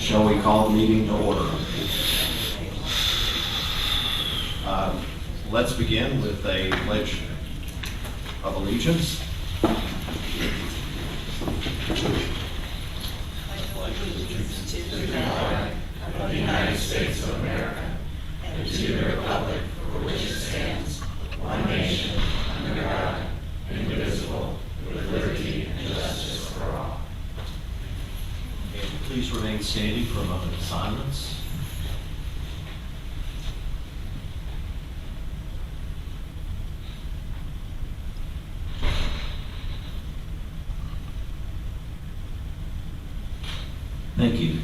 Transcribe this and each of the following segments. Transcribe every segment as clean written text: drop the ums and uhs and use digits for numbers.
Shall we call the meeting to order? Let's begin with a pledge of allegiance. To the flag of the United States of America and to the republic for which it stands, one nation, under God, indivisible, with liberty and justice for all. And please remain standing for a moment of silence. Thank you.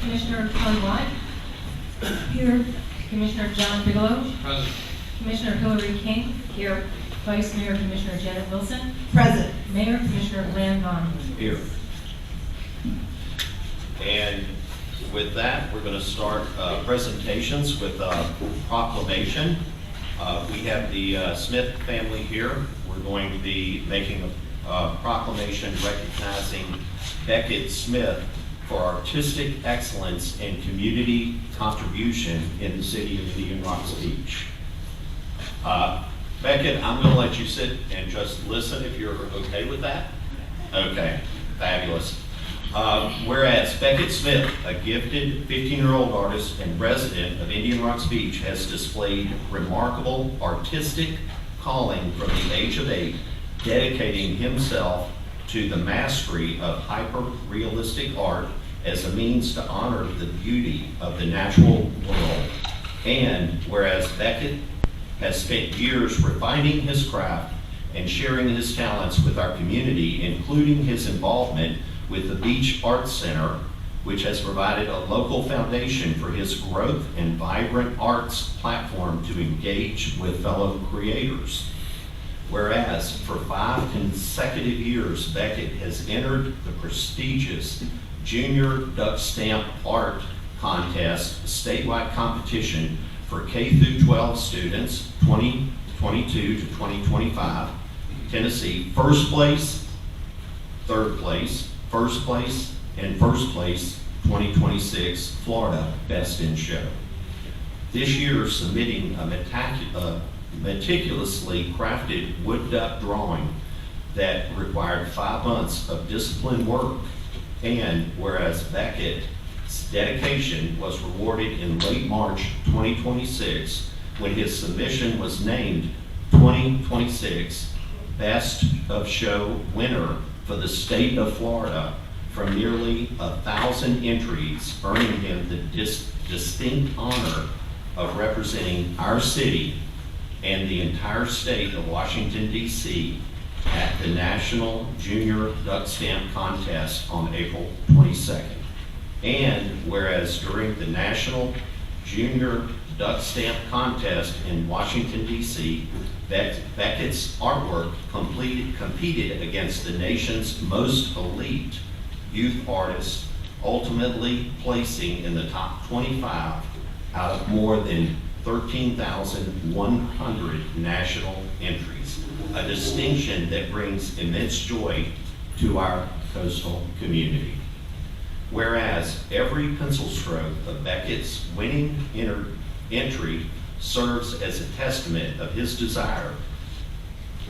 Commissioner Tony White. Here. Commissioner John Bigelow. Present. Commissioner Hillary King. Here. Vice Mayor Commissioner Janet Wilson. Present. Mayor Commissioner Glenn Vaughn. Here. And with that, we're going to start presentations with a proclamation. We have the Smith family here. We're going to be making a proclamation recognizing Beckett Smith for artistic excellence and community contribution in the city of Indian Rocks Beach. Beckett, I'm going to let you sit and just listen if you're okay with that. Okay, fabulous. Whereas Beckett Smith, a gifted 15-year-old artist and resident of Indian Rocks Beach, has displayed remarkable artistic calling from the age of 8, dedicating himself to the mastery of hyper-realistic art as a means to honor the beauty of the natural world. And whereas Beckett has spent years refining his craft and sharing his talents with our community, including his involvement with the Beach Arts Center, which has provided a local foundation for his growth and vibrant arts platform to engage with fellow creators. Whereas for 5 consecutive years, Beckett has entered the prestigious Junior Duck Stamp Art Contest statewide competition for K through 12 students, 2022 to 2025, Tennessee, first place, third place, first place, and first place, 2026, Florida, Best in Show. This year, submitting a meticulously crafted wood duck drawing that required 5 months of disciplined work. And whereas Beckett's dedication was rewarded in late March 2026 when his submission was named 2026 Best of Show winner for the state of Florida from nearly 1,000 entries, earning him the distinct honor of representing our city and the entire state of Washington, D.C. at the National Junior Duck Stamp Contest on April 22nd. And whereas during the National Junior Duck Stamp Contest in Washington, D.C., Beckett's artwork competed against the nation's most elite youth artists, ultimately placing in the top 25 out of more than 13,100 national entries, a distinction that brings immense joy to our coastal community. Whereas every pencil stroke of Beckett's winning entry serves as a testament of his desire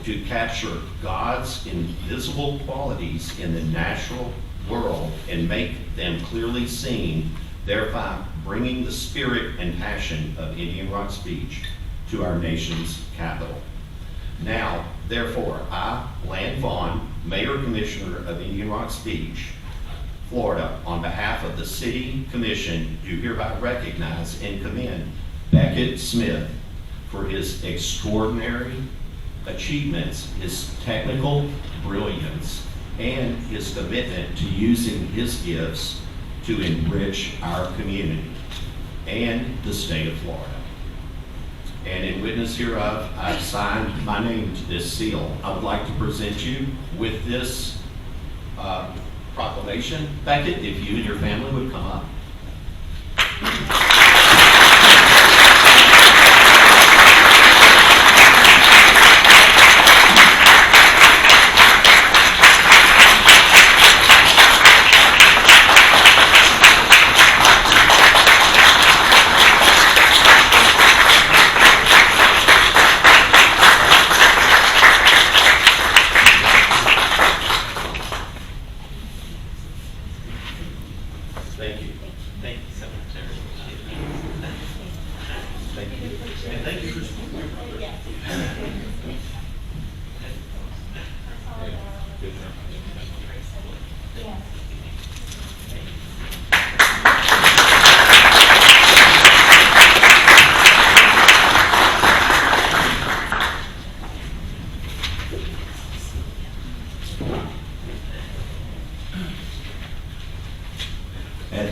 to capture God's invisible qualities in the natural world and make them clearly seen, thereby bringing the spirit and passion of Indian Rocks Beach to our nation's capital. Now, therefore, I, Glenn Vaughn, Mayor Commissioner of Indian Rocks Beach, Florida, on behalf of the City Commission, do hereby recognize and commend Beckett Smith for his extraordinary achievements, his technical brilliance, and his commitment to using his gifts to enrich our community and the state of Florida. And in witness hereof, I've signed my name to this seal. I would like to present you with this proclamation. Beckett, if you and your family would come up.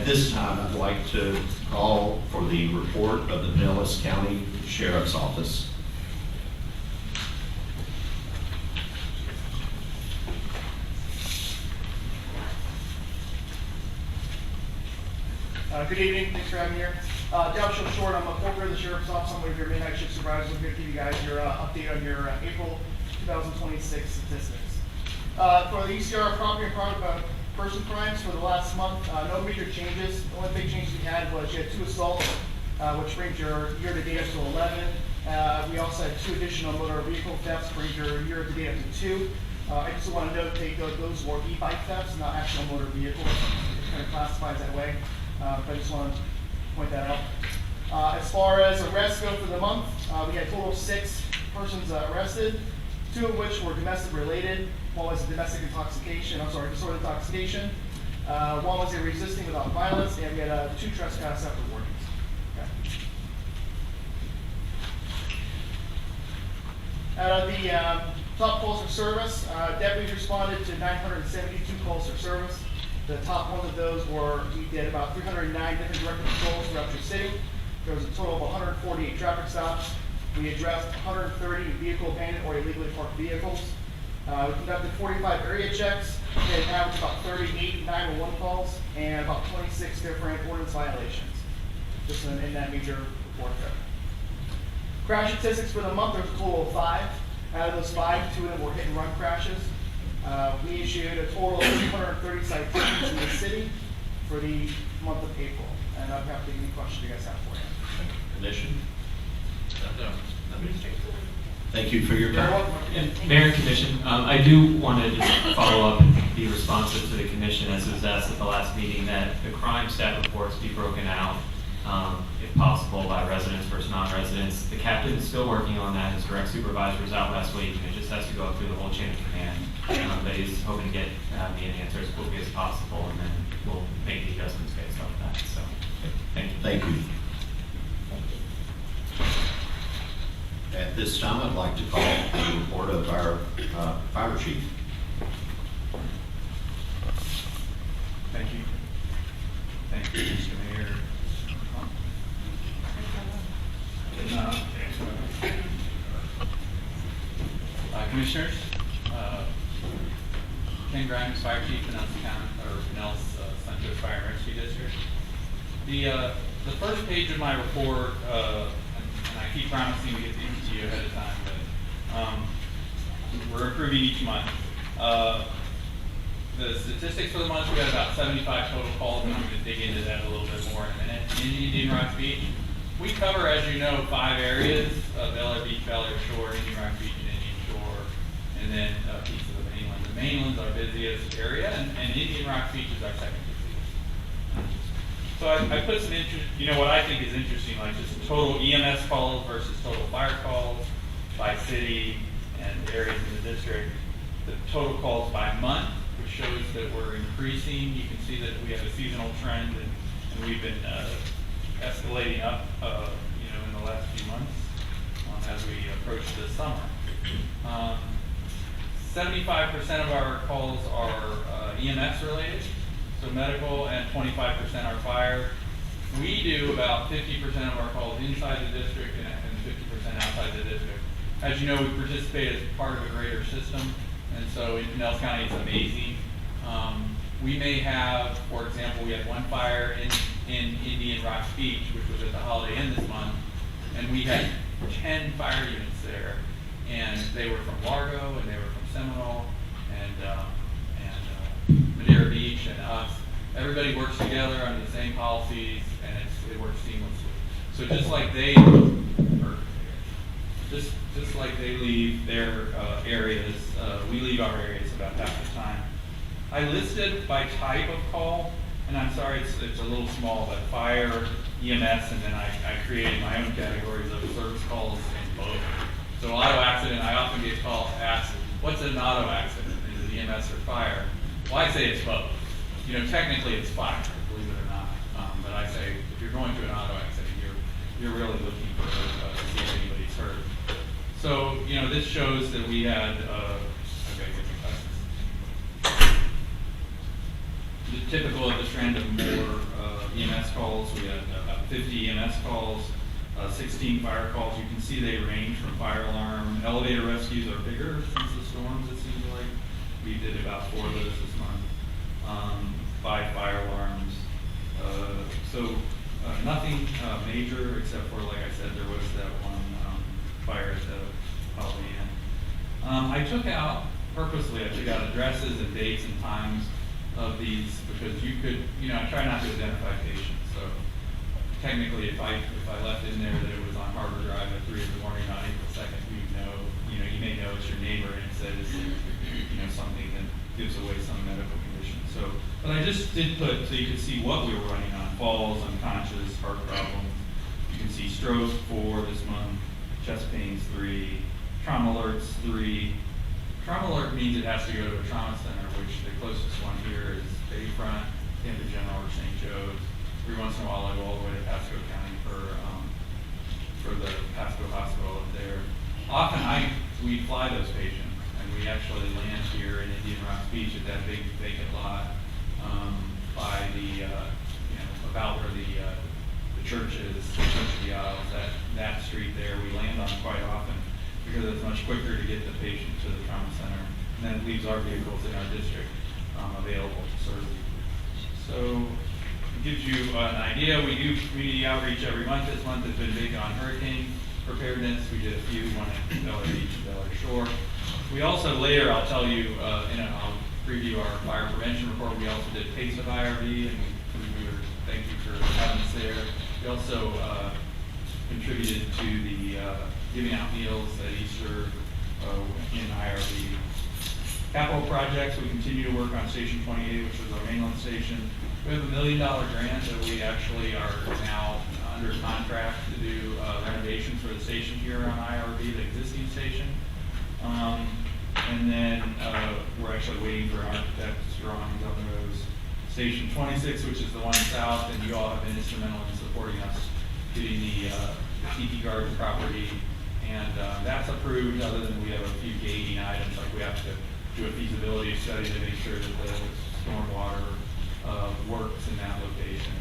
this time, I'd like to call for the report of the Pinellas County Sheriff's Office. Good evening, thanks for having me here. Job show short, I'm a corporate of the Sheriff's Office, I'm one of your midnight shift supervisors. I'm here to give you guys your update on your April 2026 statistics. For the ECR property and person crimes for the last month, no major changes. The only big changes we had was you had 2 assaults, which brings your year-to-date up to 11. We also had 2 additional motor vehicle thefts, brings your year-to-date up to 2. I just want to note those were e-bike thefts, not actual motor vehicles. It kind of classifies that way. But I just want to point that out. As far as arrests go for the month, we had a total of 6 persons arrested, 2 of which were domestic related. One was disorderly intoxication. One was a resisting without violence, and we had 2 trespass after warnings. Okay. Out of the top calls for service, deputies responded to 972 calls for service. The top ones of those were, we did about 309 different direct patrols throughout your city. There was a total of 148 traffic stops. We addressed 130 vehicle abandoned or illegally parked vehicles. We conducted 45 area checks. We had averaged about 38 911 calls and about 26 different ordinance violations, just in that major report there. Crash statistics for the month, there was a total of 5. Out of those 5, 2 of them were hit and run crashes. We issued a total of 330 citations in the city for the month of April. And I'd have to any questions you guys have for you. Commission? Thank you for your You're time. welcome. And Mayor and Commission, I do want to just follow up and be responsive to the Commission, as was asked at the last meeting, that the crime stat reports be broken out, if possible, by residents versus non-residents. The captain is still working on that. His direct supervisor was out last week, and it just has to go through the whole chain of command. But he's hoping to get me an answer as quickly as possible, and then we'll make the adjustments based off that. So, thank you. Thank you. At this time, I'd like to call the report of our fire chief. Thank you. Thank you, Mr. Mayor. Commissioners, Ken Grimes, Fire Chief, Pinellas County, or Pinellas Central Fire and Rescue District. The first page of my report, and I keep promising to get these to you ahead of time, but we're improving each month. The statistics for the month, we got about 75 total calls, and I'm going to dig into that a little bit more in a minute. In Indian Rock Beach, we cover, as you know, 5 areas: Bel Air Beach, Bel Air Shore, Indian Rock Beach, and Indian Shore, and then a piece of the mainland. The mainland's our busiest area, and Indian Rock Beach is our second busiest. So I put some what I think is interesting, like just total EMS calls versus total fire calls by city and areas in the district. The total calls by month, which shows that we're increasing. You can see that we have a seasonal trend, and we've been escalating up, in the last few months as we approach the summer. 75% of our calls are EMS related, so medical, and 25% are fire. We do about 50% of our calls inside the district and 50% outside the district. As you know, we participate as part of a greater system, and so in Pinellas County, it's amazing. We may have, for example, we had one fire in Indian Rock Beach, which was at the Holiday Inn this month, and we had 10 fire units there, and they were from Largo, and they were from Seminole, and Madeira Beach, and us. Everybody works together under the same policies, and it works seamlessly. So just like they leave their areas, we leave our areas about half the time. I listed by type of call, and I'm sorry it's a little small, but fire, EMS, and then I created my own categories of service calls and both. So auto accident, I often get asked, what's an auto accident? Is it EMS or fire? Well, I say it's both. Technically it's fire, believe it or not. But I say if you're going through an auto accident, you're really looking for to see if anybody's hurt. So, this shows that we had, typical of the trend of more 50 EMS calls, 16 fire calls. You can see they range from fire alarm. Elevator rescues are bigger since the storms, it seems like. We did about 4 of those this month. 5 fire alarms. Nothing major, except for, like I said, there was that one fire at the Holiday Inn. I took out addresses and dates and times of these because you could, I try not to identify patients. So technically, if I left in there that it was on Harbor Drive at 3 in the morning on April 2nd, you may know it's your neighbor and it says, something that gives away some medical condition. So, but I just did put, so you could see what we were running on: falls, unconscious, heart problems. You can see stroke 4 this month, chest pains 3, trauma alerts 3. Trauma alert means it has to go to a trauma center, which the closest one here is Bayfront, Camden General, or St. Joe's. Every once in a while I go all the way to Pasco County for the Pasco Hospital up there. Often we fly those patients, and we actually land here in Indian Rock Beach at that big vacant lot by the, about where the church is, the Church of the Isles, that street there. We land on quite often because it's much quicker to get the patient to the trauma center, and then it leaves our vehicles in our district available to serve. So it gives you an idea. We do community outreach every month. This month has been big on hurricane preparedness. We did a few, one at Bel Air Beach and Bel Air Shore. We also later, I'll tell you, I'll preview our fire prevention report. We also did Pace of IRB, and thank you for having us there. We also contributed to the giving out meals at Easter in IRB. Capital projects, we continue to work on Station 28, which is our mainland station. We have $1 million grant that we actually are now under contract to do renovations for the station here on IRB, the existing station. And then we're actually waiting for architect's drawings on those. Station 26, which is the one south, and you all have been instrumental in supporting us getting the Tiki Garden property. And that's approved, other than we have a few gating items, like we have to do a feasibility study to make sure that the stormwater works in that location.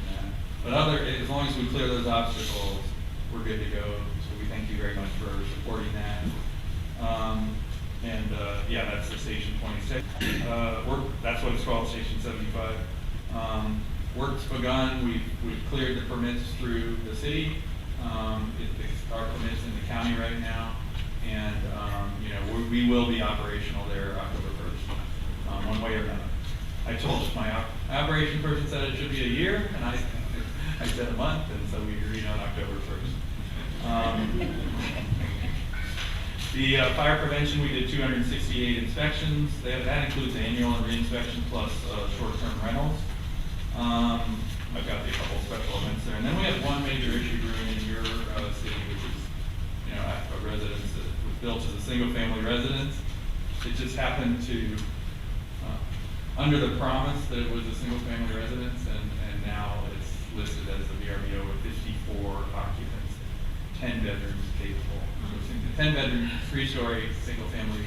But as long as we clear those obstacles, we're good to go. So we thank you very much for supporting that. That's the Station 26. That's what it's called, Station 75. Work's begun. We've cleared the permits through the city. Our permits in the county right now, and we will be operational there October 1st, one way or another. I told my operation person said it should be a year, and I said a month, and so we agreed on October 1st. The fire prevention, we did 268 inspections. That includes annual and re-inspection plus short-term rentals. I've got a couple special events there. And then we have one major issue brewing in your city, which is, a residence that was built as a single-family residence. It just happened to, under the promise that it was a single-family residence, and now it's listed as a VRBO with 54 occupants, 10 bedrooms capable. So it's a 10-bedroom, 3-story, single-family,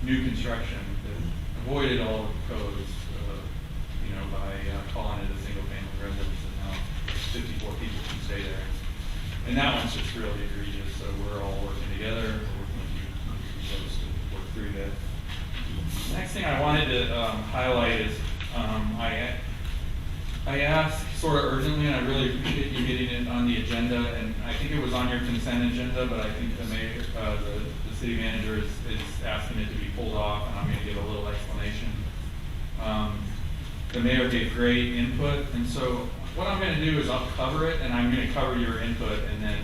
new construction that avoided all of the codes, by calling it a single-family residence, and now 54 people can stay there. And that one's just really egregious, so we're all working together, we're working with you folks to work through that. The next thing I wanted to highlight is I asked sort of urgently, and I really appreciate you getting it on the agenda, and I think it was on your consent agenda, but I think the mayor, the city manager is asking it to be pulled off, and I'm going to give a little explanation. The mayor gave great input, and so what I'm going to do is I'll cover it, and I'm going to cover your input, and then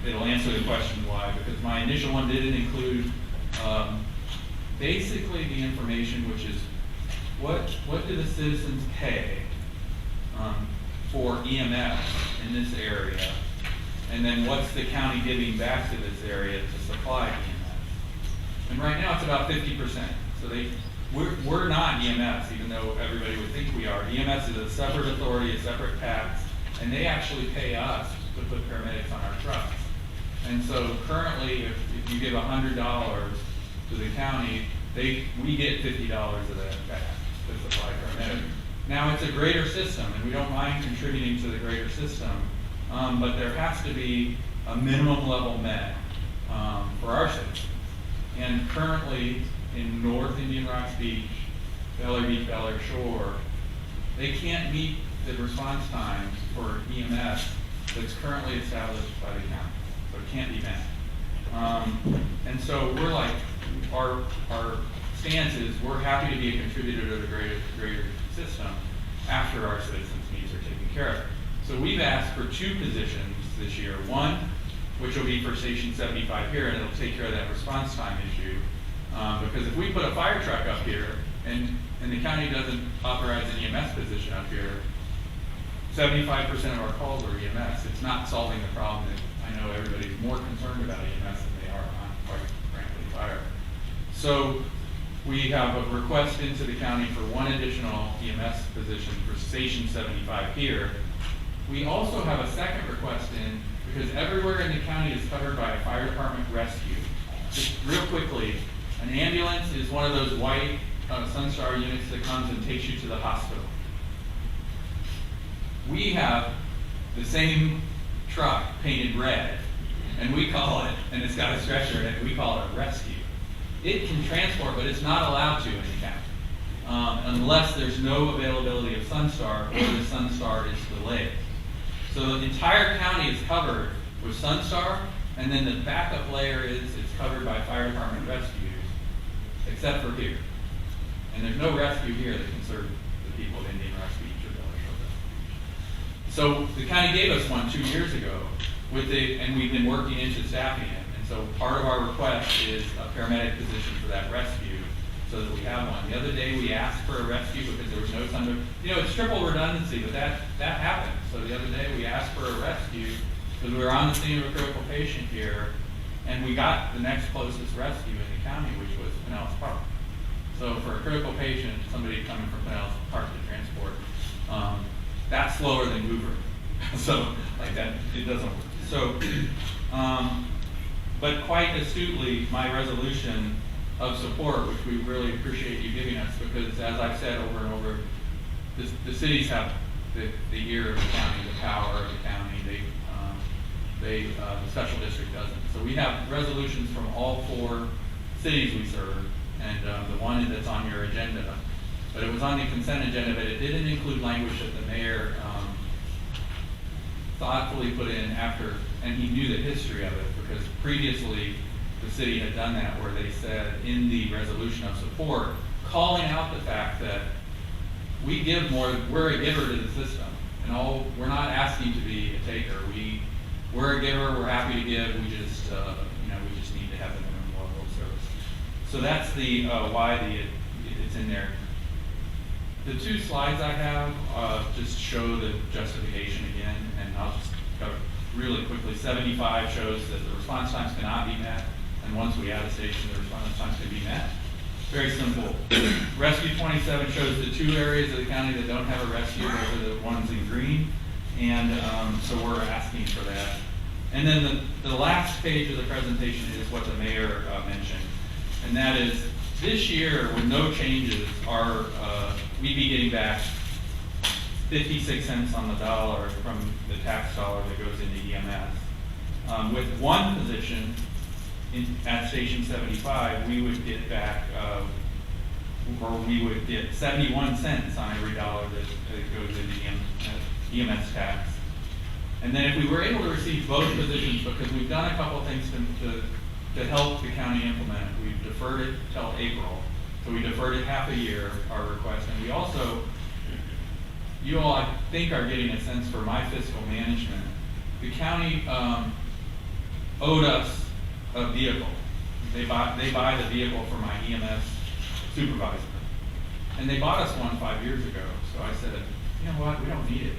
it'll answer the question why, because my initial one didn't include basically the information, which is what do the citizens pay for EMS in this area, and then what's the county giving back to this area to supply EMS. And right now it's about 50%. So we're not EMS, even though everybody would think we are. EMS is a separate authority, a separate tax, and they actually pay us to put paramedics on our trucks. And so currently, if you give $100 to the county, we get $50 of that back to supply paramedics. Now, it's a greater system, and we don't mind contributing to the greater system, but there has to be a minimum level met for our citizens. And currently, in North Indian Rocks Beach, Bel Air Beach, Bel Air Shore, they can't meet the response times for EMS that's currently established by the county, so it can't be met. And so we're like, our stance is we're happy to be a contributor to the greater system after our citizens' needs are taken care of. So we've asked for 2 positions this year. One, which will be for Station 75 here, and it'll take care of that response time issue. Because if we put a fire truck up here and the county doesn't authorize an EMS position up here, 75% of our calls are EMS. It's not solving the problem that I know everybody's more concerned about EMS than they are on, quite frankly, fire. So we have a request into the county for 1 additional EMS position for Station 75 here. We also have a second request in because everywhere in the county is covered by a fire department rescue. Just real quickly, an ambulance is one of those white Sunstar units that comes and takes you to the hospital. We have the same truck painted red, and we call it, and it's got a stretcher in it, we call it a rescue. It can transport, but it's not allowed to in the county, unless there's no availability of Sunstar or the Sunstar is delayed. So the entire county is covered with Sunstar, and then the backup layer is it's covered by fire department rescues, except for here. And there's no rescue here that can serve the people of Indian Rocks Beach or Bel Air. So the county gave us one 2 years ago, and we've been working into staffing it. And so part of our request is a paramedic position for that rescue, so that we have one. The other day we asked for a rescue because there was no time to, it's triple redundancy, but that happened. So the other day we asked for a rescue because we were on the scene of a critical patient here, and we got the next closest rescue in the county, which was Pinellas Park. So for a critical patient, somebody coming from Pinellas Park to transport, that's slower than Hoover. So like that, it doesn't work. So, but quite astutely, my resolution of support, which we really appreciate you giving us, because as I've said over and over, the cities have the ear of the county, the power of the county. The special district doesn't. So we have resolutions from all 4 cities we serve, and the one that's on your agenda. But it was on the consent agenda, but it didn't include language that the mayor thoughtfully put in after, and he knew the history of it, because previously the city had done that, where they said in the resolution of support, calling out the fact that we give more, we're a giver to the system, and we're not asking to be a taker. We're a giver, we're happy to give, we just need to have the minimum level of service. So that's the why it's in there. The 2 slides I have just show the justification again, and I'll just go really quickly. 75 shows that the response times cannot be met, and once we add a station, the response times can be met. Very simple. Rescue 27 shows the 2 areas of the county that don't have a rescue. Those are the ones in green, and so we're asking for that. And then the last page of the presentation is what the mayor mentioned, and that is this year, with no changes, we'd be getting back 56 cents on the dollar from the tax dollar that goes into EMS. With 1 position at Station 75, we would get back, or we would get 71 cents on every dollar that goes into EMS tax. And then if we were able to receive both positions, because we've done a couple things to help the county implement it. We've deferred it till April. So we deferred it half a year, our request. And we also, you all I think are getting a sense for my fiscal management. The county owed us a vehicle. They buy the vehicle for my EMS supervisor. And they bought us one 5 years ago. So I said, you know what, we don't need it.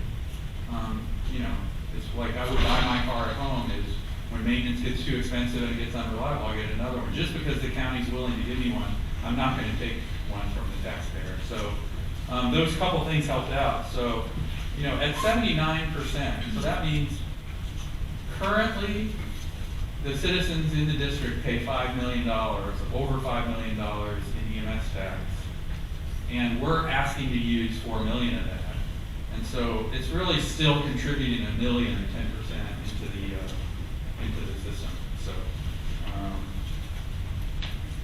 It's like I would buy my car at home is when maintenance gets too expensive and it gets unreliable, I'll get another one. Just because the county's willing to give me one, I'm not going to take one from the taxpayer. So those couple things helped out. So, at 79%, so that means currently the citizens in the district pay $5 million, over $5 million in EMS tax, and we're asking to use $4 million of that. And so it's really still contributing $1 million or 10%. into the system. So,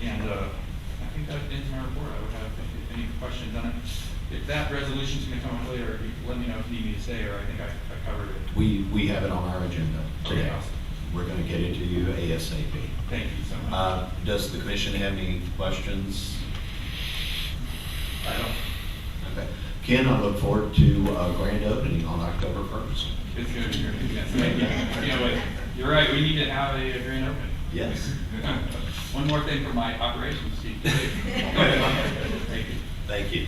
I think that ends my report. I would have any questions on it. If that resolution's gonna come up later, let me know if you need me to stay, or I think I covered it. We have it on our agenda today. Okay, awesome. We're going to get it to you ASAP. Thank you so much. Does the commission have any questions? I don't. Okay. Ken, I look forward to grand opening on October 1st. It's good to hear. Yes, thank you. You know what? You're right. We need to have a grand opening. Yes. One more thing from my operations team. Thank you. Thank you.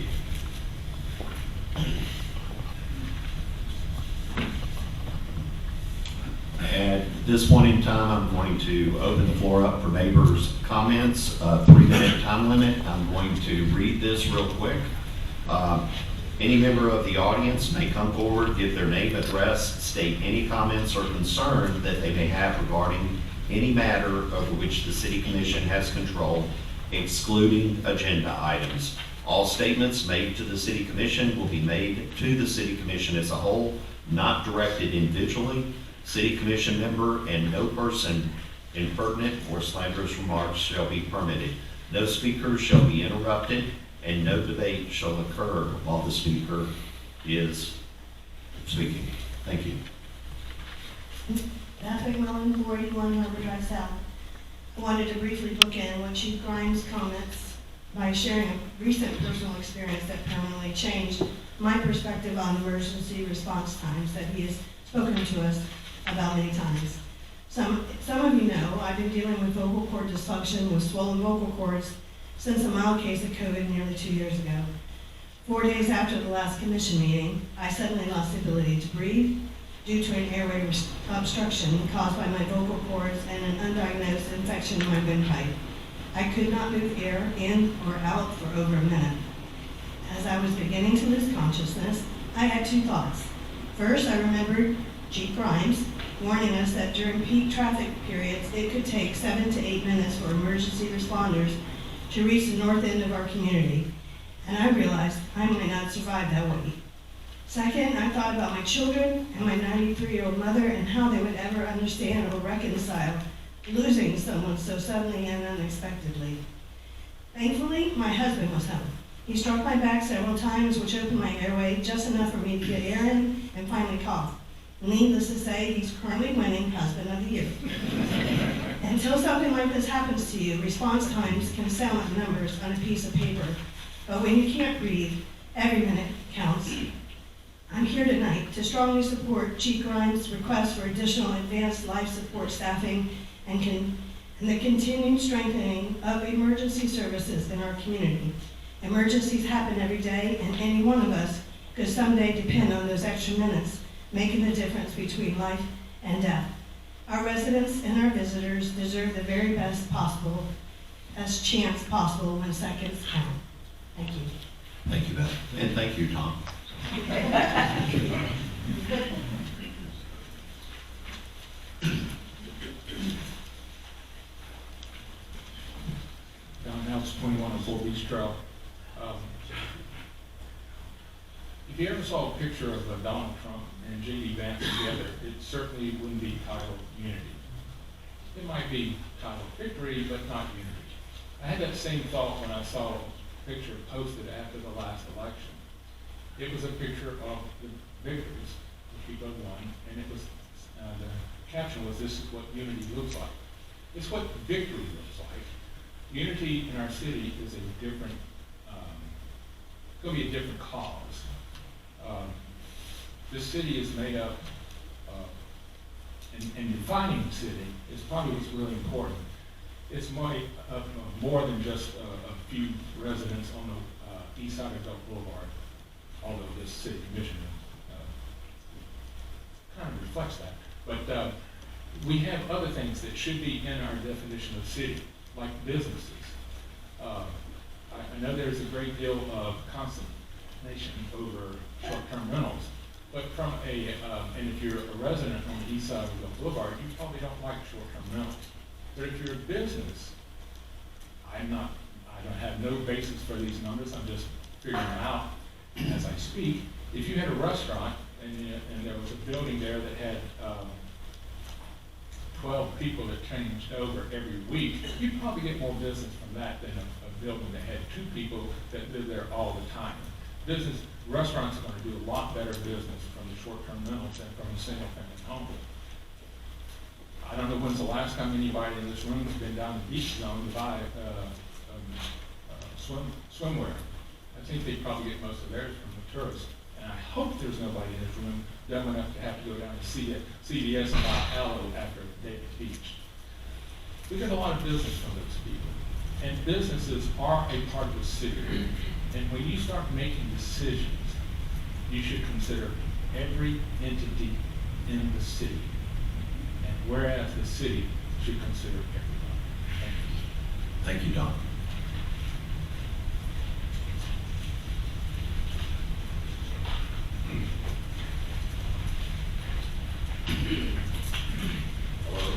At this point in time, I'm going to open the floor up for neighbors' comments, 3-minute time limit. I'm going to read this real quick. Any member of the audience may come forward, give their name, address, state any comments or concern that they may have regarding any matter over which the City Commission has control, excluding agenda items. All statements made to the City Commission will be made to the City Commission as a whole, not directed individually. City Commission member and no person impertinent or slanderous remarks shall be permitted. No speaker shall be interrupted, and no debate shall occur while the speaker is speaking. Thank you. Beth McMillan, 41 Harbor Drive South. I wanted to briefly bookend what Chief Grimes' comments by sharing a recent personal experience that permanently changed my perspective on emergency response times that he has spoken to us about many times. Some of you know I've been dealing with vocal cord dysfunction with swollen vocal cords since a mild case of COVID nearly 2 years ago. 4 days after the last commission meeting, I suddenly lost the ability to breathe due to an airway obstruction caused by my vocal cords and an undiagnosed infection in my windpipe. I could not move air in or out for over a minute. As I was beginning to lose consciousness, I had two thoughts. First, I remembered Chief Grimes warning us that during peak traffic periods, it could take 7 to 8 minutes for emergency responders to reach the north end of our community. And I realized I might not survive that wait. Second, I thought about my children and my 93-year-old mother and how they would ever understand or reconcile losing someone so suddenly and unexpectedly. Thankfully, my husband was home. He struck my back several times, which opened my airway just enough for me to get air in and finally cough. Needless to say, he's currently winning Husband of the Year. Until something like this happens to you, response times can sound like numbers on a piece of paper. But when you can't breathe, every minute counts. I'm here tonight to strongly support Chief Grimes' request for additional advanced life support staffing and the continued strengthening of emergency services in our community. Emergencies happen every day, and any one of us could someday depend on those extra minutes, making the difference between life and death. Our residents and our visitors deserve the very best chance possible when seconds count. Thank you. Thank you, Beth. And thank you, Tom. Don House, 2104 Beach Trail. If you ever saw a picture of Donald Trump and J.D. Vance together, it certainly wouldn't be titled Unity. It might be titled Victory, but not Unity. I had that same thought when I saw a picture posted after the last election. It was a picture of the victors, the people who won, and it was the caption was, "This is what unity looks like." It's what victory looks like. Unity in our city is a different, going to be a different cause. This city is made up, and defining the city is probably what's really important. It's made up of more than just a few residents on the east side of Belt Boulevard, although this city commission kind of reflects that. But we have other things that should be in our definition of city, like businesses. I know there's a great deal of consternation over short-term rentals, but from and if you're a resident on the east side of Belt Boulevard, you probably don't like short-term rentals. But if you're a business, I don't have no basis for these numbers, I'm just figuring them out as I speak. If you had a restaurant and there was a building there that had 12 people that changed over every week, you'd probably get more business from that than a building that had 2 people that live there all the time. Restaurants are gonna do a lot better business from the short-term rentals than from a single-family home. I don't know when's the last time anybody in this room has been down the beach zone to buy swimwear. I think they probably get most of theirs from the tourists. And I hope there's nobody in this room dumb enough to have to go down to CVS and buy aloe after a day at the beach. We get a lot of business from those people. And businesses are a part of the city. And when you start making decisions, you should consider every entity in the city. And whereas the city should consider everybody. Thank you. Thank you, Don. Hello,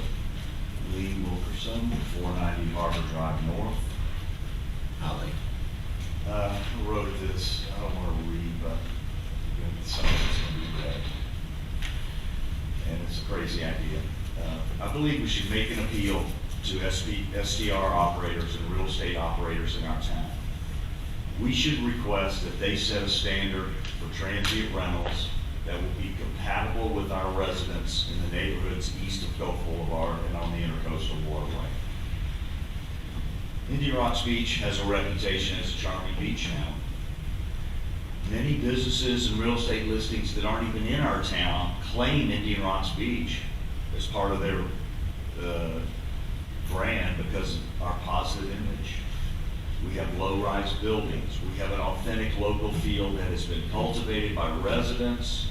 Lee Wilkerson, 490 Harbor Drive North. Holly. I wrote this, I don't want to read, but some of it's going to be read. And it's a crazy idea. I believe we should make an appeal to STR operators and real estate operators in our town. We should request that they set a standard for transient rentals that will be compatible with our residents in the neighborhoods east of Gulf Boulevard and on the Intercoastal Waterway. Indian Rocks Beach has a reputation as a charming beach now. Many businesses and real estate listings that aren't even in our town claim Indian Rocks Beach as part of their brand because of our positive image. We have low-rise buildings. We have an authentic local feel that has been cultivated by residents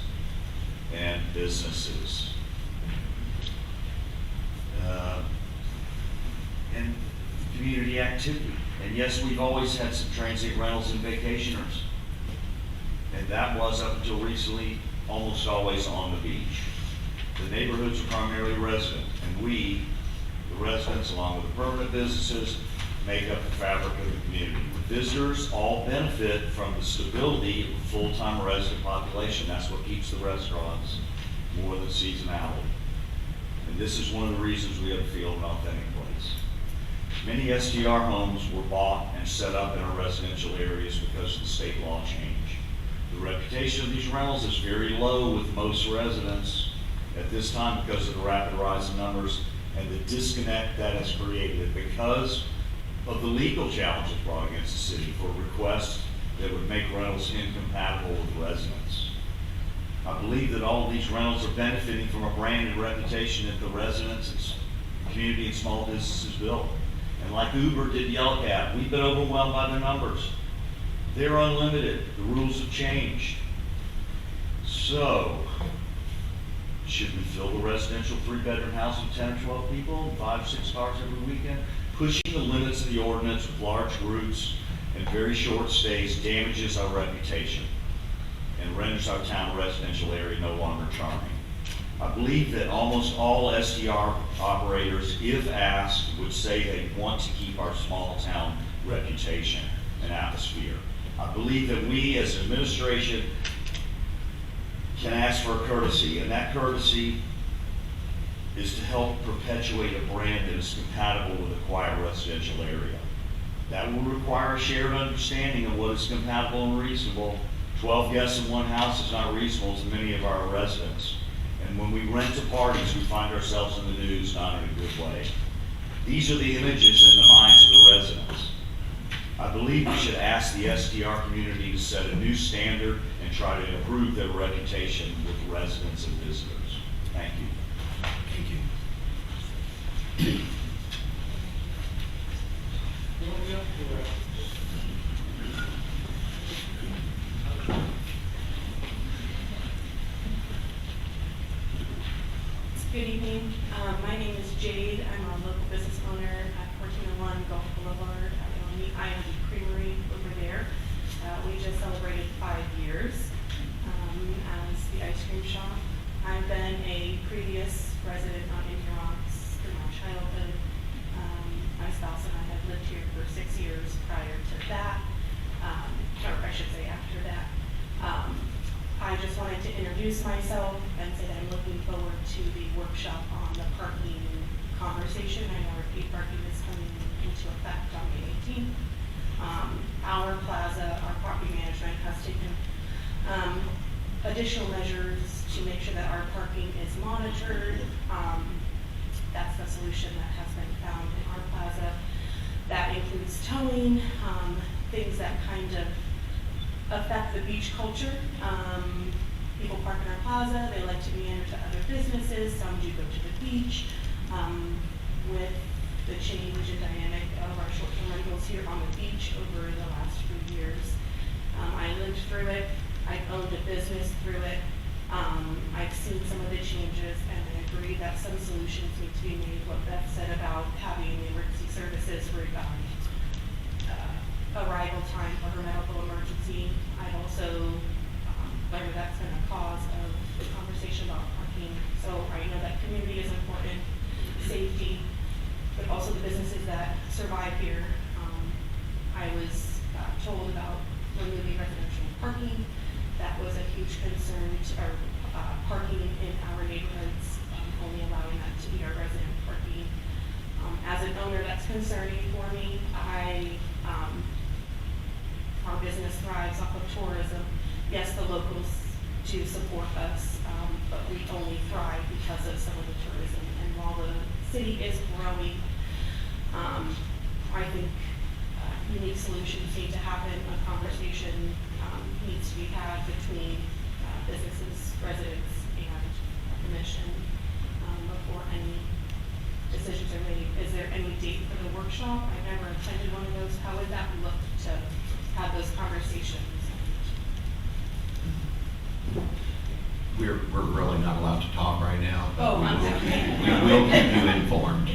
and businesses. And community activity. And yes, we've always had some transient rentals and vacationers. And that was, up until recently, almost always on the beach. The neighborhoods are primarily resident, and we, the residents, along with the permanent businesses, make up the fabric of the community. Visitors all benefit from the stability of a full-time resident population. That's what keeps the restaurants more than seasonality. And this is one of the reasons we have a feel of an authentic place. Many STR homes were bought and set up in our residential areas because of the state law change. The reputation of these rentals is very low with most residents at this time because of the rapid rise in numbers and the disconnect that has created because of the legal challenges brought against the city for requests that would make rentals incompatible with residents. I believe that all of these rentals are benefiting from a brand and reputation that the residents, community, and small businesses built. And like Uber did Yellow Cab, we've been overwhelmed by their numbers. They're unlimited. The rules have changed. So, should we fill the residential 3-bedroom house with 10 or 12 people, 5 or 6 cars every weekend? Pushing the limits of the ordinance with large groups and very short stays damages our reputation and renders our town residential area no longer charming. I believe that almost all STR operators, if asked, would say they want to keep our small town reputation and atmosphere. I believe that we as an administration can ask for a courtesy, and that courtesy is to help perpetuate a brand that is compatible with a quiet residential area. That will require a shared understanding of what is compatible and reasonable. 12 guests in one house is not reasonable to many of our residents. And when we rent to parties, we find ourselves in the news, not in a good way. These are the images in the minds of the residents. I believe we should ask the STR community to set a new standard and try to improve their reputation with residents and visitors. Thank you. Thank you. Good evening. My name is Jade. I'm a local business owner at 1401 Gulf Boulevard. I own the Island Creamery over there. We just celebrated 5 years as the ice cream shop. I've been a previous resident on Indian Rocks through my childhood. My spouse and I have lived here for 6 years prior to that, or I should say after that. I just wanted to introduce myself and say that I'm looking looking forward to the workshop on the parking conversation. I know repeat parking is coming into effect on May 18th. Our plaza, our property management has taken additional measures to make sure that our parking is monitored. That's the solution that has been found in our plaza. That includes towing, things that kind of affect the beach culture. People park in our plaza, they like to meander to other businesses, some do go to the beach. With the change in dynamic of our short-term rentals here on the beach over the last few years. I lived through it, I've owned a business through it. I've seen some of the changes, and I agree that some solutions need to be made. What Beth said about having emergency services regarding arrival time for her medical emergency. I've also learned that's been a cause of the conversation about parking. So I know that community is important, safety, but also the businesses that survive here. I was told about removing residential parking. That was a huge concern to our parking in our neighborhoods, only allowing that to be our resident parking. As an owner, that's concerning for me. Our business thrives off of tourism. Yes, the locals do support us, but we only thrive because of some of the tourism. And while the city is growing, I think unique solutions need to happen. A conversation needs to be had between businesses, residents, and commission before any decisions are made. Is there any date for the workshop? I never attended one of those. How would that look to have those conversations? We're really not allowed to talk right now. But Oh, we I'm will sorry. keep- we will keep you informed.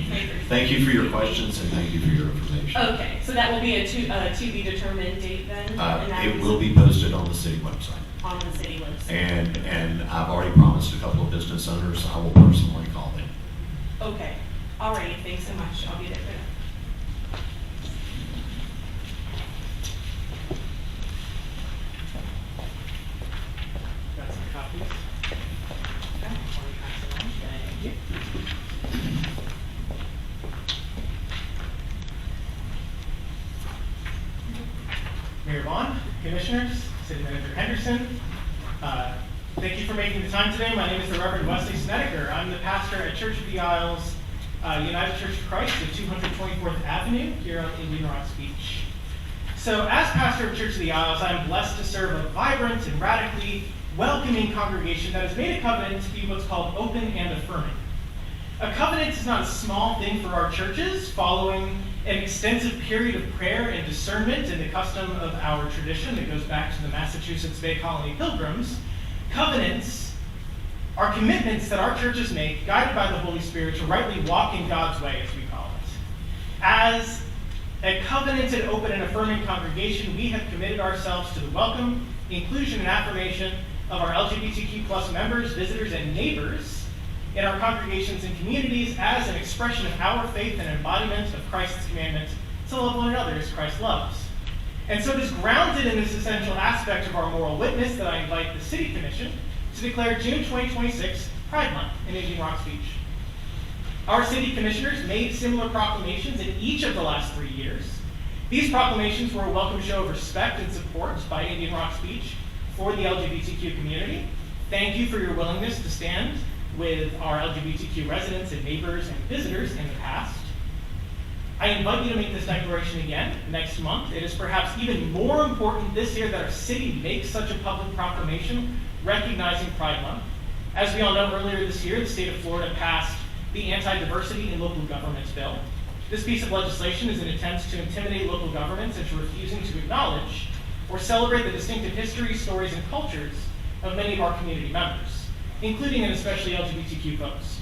Thank you for your questions and thank you for your information. Okay, so that will be a to be determined date then? And that It is will be posted on the city website. on the city website? And I've already promised a couple of business owners I will personally call them. Okay, all right, thanks so much. I'll be there for that. Got some copies. Thank you. Mayor Vaughn, Commissioners, City Manager Henderson, thank you for making the time today. My name is the Reverend Wesley Snedeker. I'm the pastor at Church of the Isles United Church of Christ at 224th Avenue here on Indian Rocks Beach. So as pastor of Church of the Isles, I'm blessed to serve a vibrant and radically welcoming congregation that has made a covenant to be what's called open and affirming. A covenant is not a small thing for our churches. Following an extensive period of prayer and discernment in the custom of our tradition that goes back to the Massachusetts Bay Colony Pilgrims, covenants are commitments that our churches make, guided by the Holy Spirit, to rightly walk in God's way, as we call it. As a covenanted, open, and affirming congregation, we have committed ourselves to the welcome, inclusion, and affirmation of our LGBTQ+ members, visitors, and neighbors in our congregations and communities as an expression of our faith and embodiment of Christ's commandment to love one another as Christ loves. And so it is grounded in this essential aspect of our moral witness that I invite the City Commission to declare June 2026 Pride Month in Indian Rocks Beach. Our city commissioners made similar proclamations in each of the last 3 years. These proclamations were a welcome show of respect and support by Indian Rocks Beach for the LGBTQ community. Thank you for your willingness to stand with our LGBTQ residents and neighbors and visitors in the past. I invite you to make this declaration again next month. It is perhaps even more important this year that our city makes such a public proclamation recognizing Pride Month. As we all know, earlier this year, the state of Florida passed the Anti-Diversity in Local Governments Bill. This piece of legislation is an attempt to intimidate local governments into refusing to acknowledge or celebrate the distinctive histories, stories, and cultures of many of our community members, including and especially LGBTQ folks.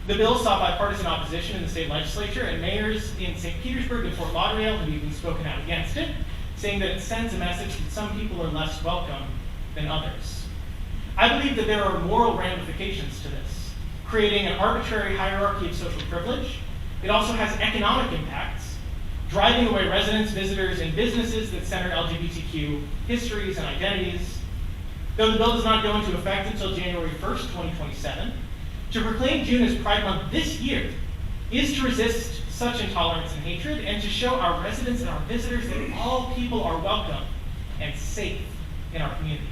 The bill saw bipartisan opposition in the state legislature, and mayors in St. Petersburg and Fort Lauderdale have even spoken out against it, saying that it sends a message that some people are less welcome than others. I believe that there are moral ramifications to this, creating an arbitrary hierarchy of social privilege. It also has economic impacts, driving away residents, visitors, and businesses that center LGBTQ histories and identities. though the bill does not go into effect until January 1st, 2027, to proclaim June as Pride Month this year is to resist such intolerance and hatred and to show our residents and our visitors that all people are welcome and safe in our community.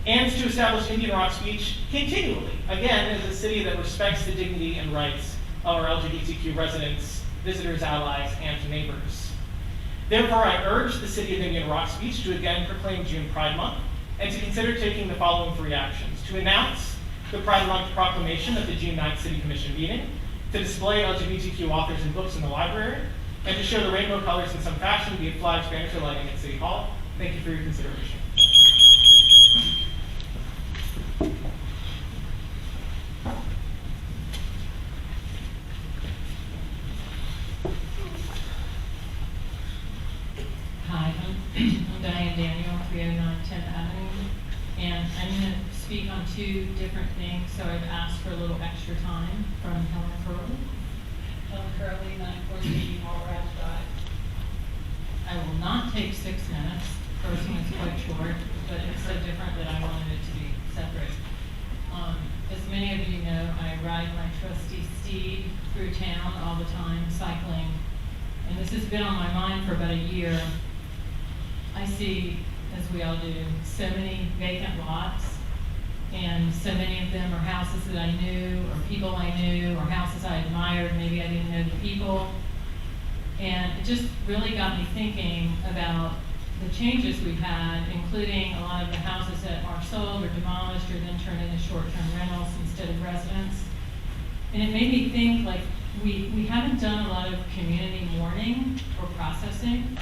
And to establish Indian Rocks Beach continually, again, as a city that respects the dignity and rights of our LGBTQ residents, visitors, allies, and neighbors. Therefore, I urge the city of Indian Rocks Beach to again proclaim June Pride Month and to consider taking the following 3 actions: to announce the Pride Month proclamation at the June 9th City Commission meeting, to display LGBTQ authors and books in the library, and to show the rainbow colors in some fashion, be it flags, banners, or lighting at City Hall. Thank you for your consideration. Hi, I'm Diane Daniel, 309 10th Avenue, and I'm going to speak on 2 different things, so I've asked for a little extra time from Helen Curley. Helen Curley, 940 Walrath Drive. I will not take 6 minutes. First one is quite short, but it's so different that I wanted it to be separate. As many of you know, I ride my trusty steed through town all the time, cycling, and this has been on my mind for about a year. I see, as we all do, so many vacant lots, and so many of them are houses that I knew, or people I knew, or houses I admired. Maybe I didn't know the people. And it just really got me thinking about the changes we've had, including a lot of the houses that are sold or demolished or then turned into short-term rentals instead of residents. And it made me think, like, we haven't done a lot of community mourning or processing.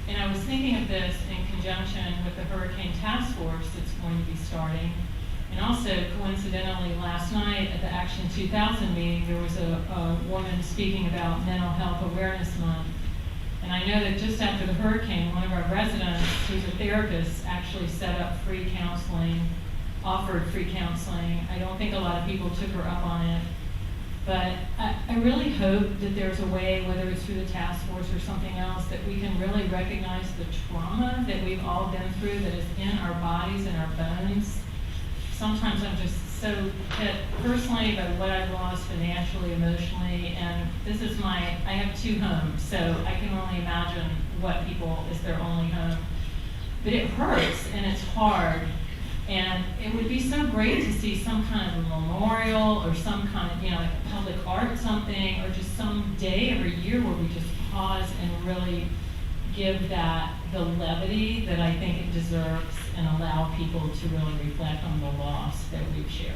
And I was thinking of this in conjunction with the Hurricane Task Force that's going to be starting. And also, coincidentally, last night at the Action 2000 meeting, there was a woman speaking about Mental Health Awareness Month. And I know that just after the hurricane, one of our residents, who's a therapist, actually set up free counseling, offered free counseling. I don't think a lot of people took her up on it. But I really hope that there's a way, whether it's through the task force or something else, that we can really recognize the trauma that we've all been through that is in our bodies and our bones. Sometimes I'm just so hit personally by what I've lost financially, emotionally, and this is I have 2 homes, so I can only imagine what people is their only home. But it hurts and it's hard. And it would be so great to see some kind of a memorial or some kind of, like a public art something, or just some day every year where we just pause and really give that the levity that I think it deserves and allow people to really reflect on the loss that we've shared.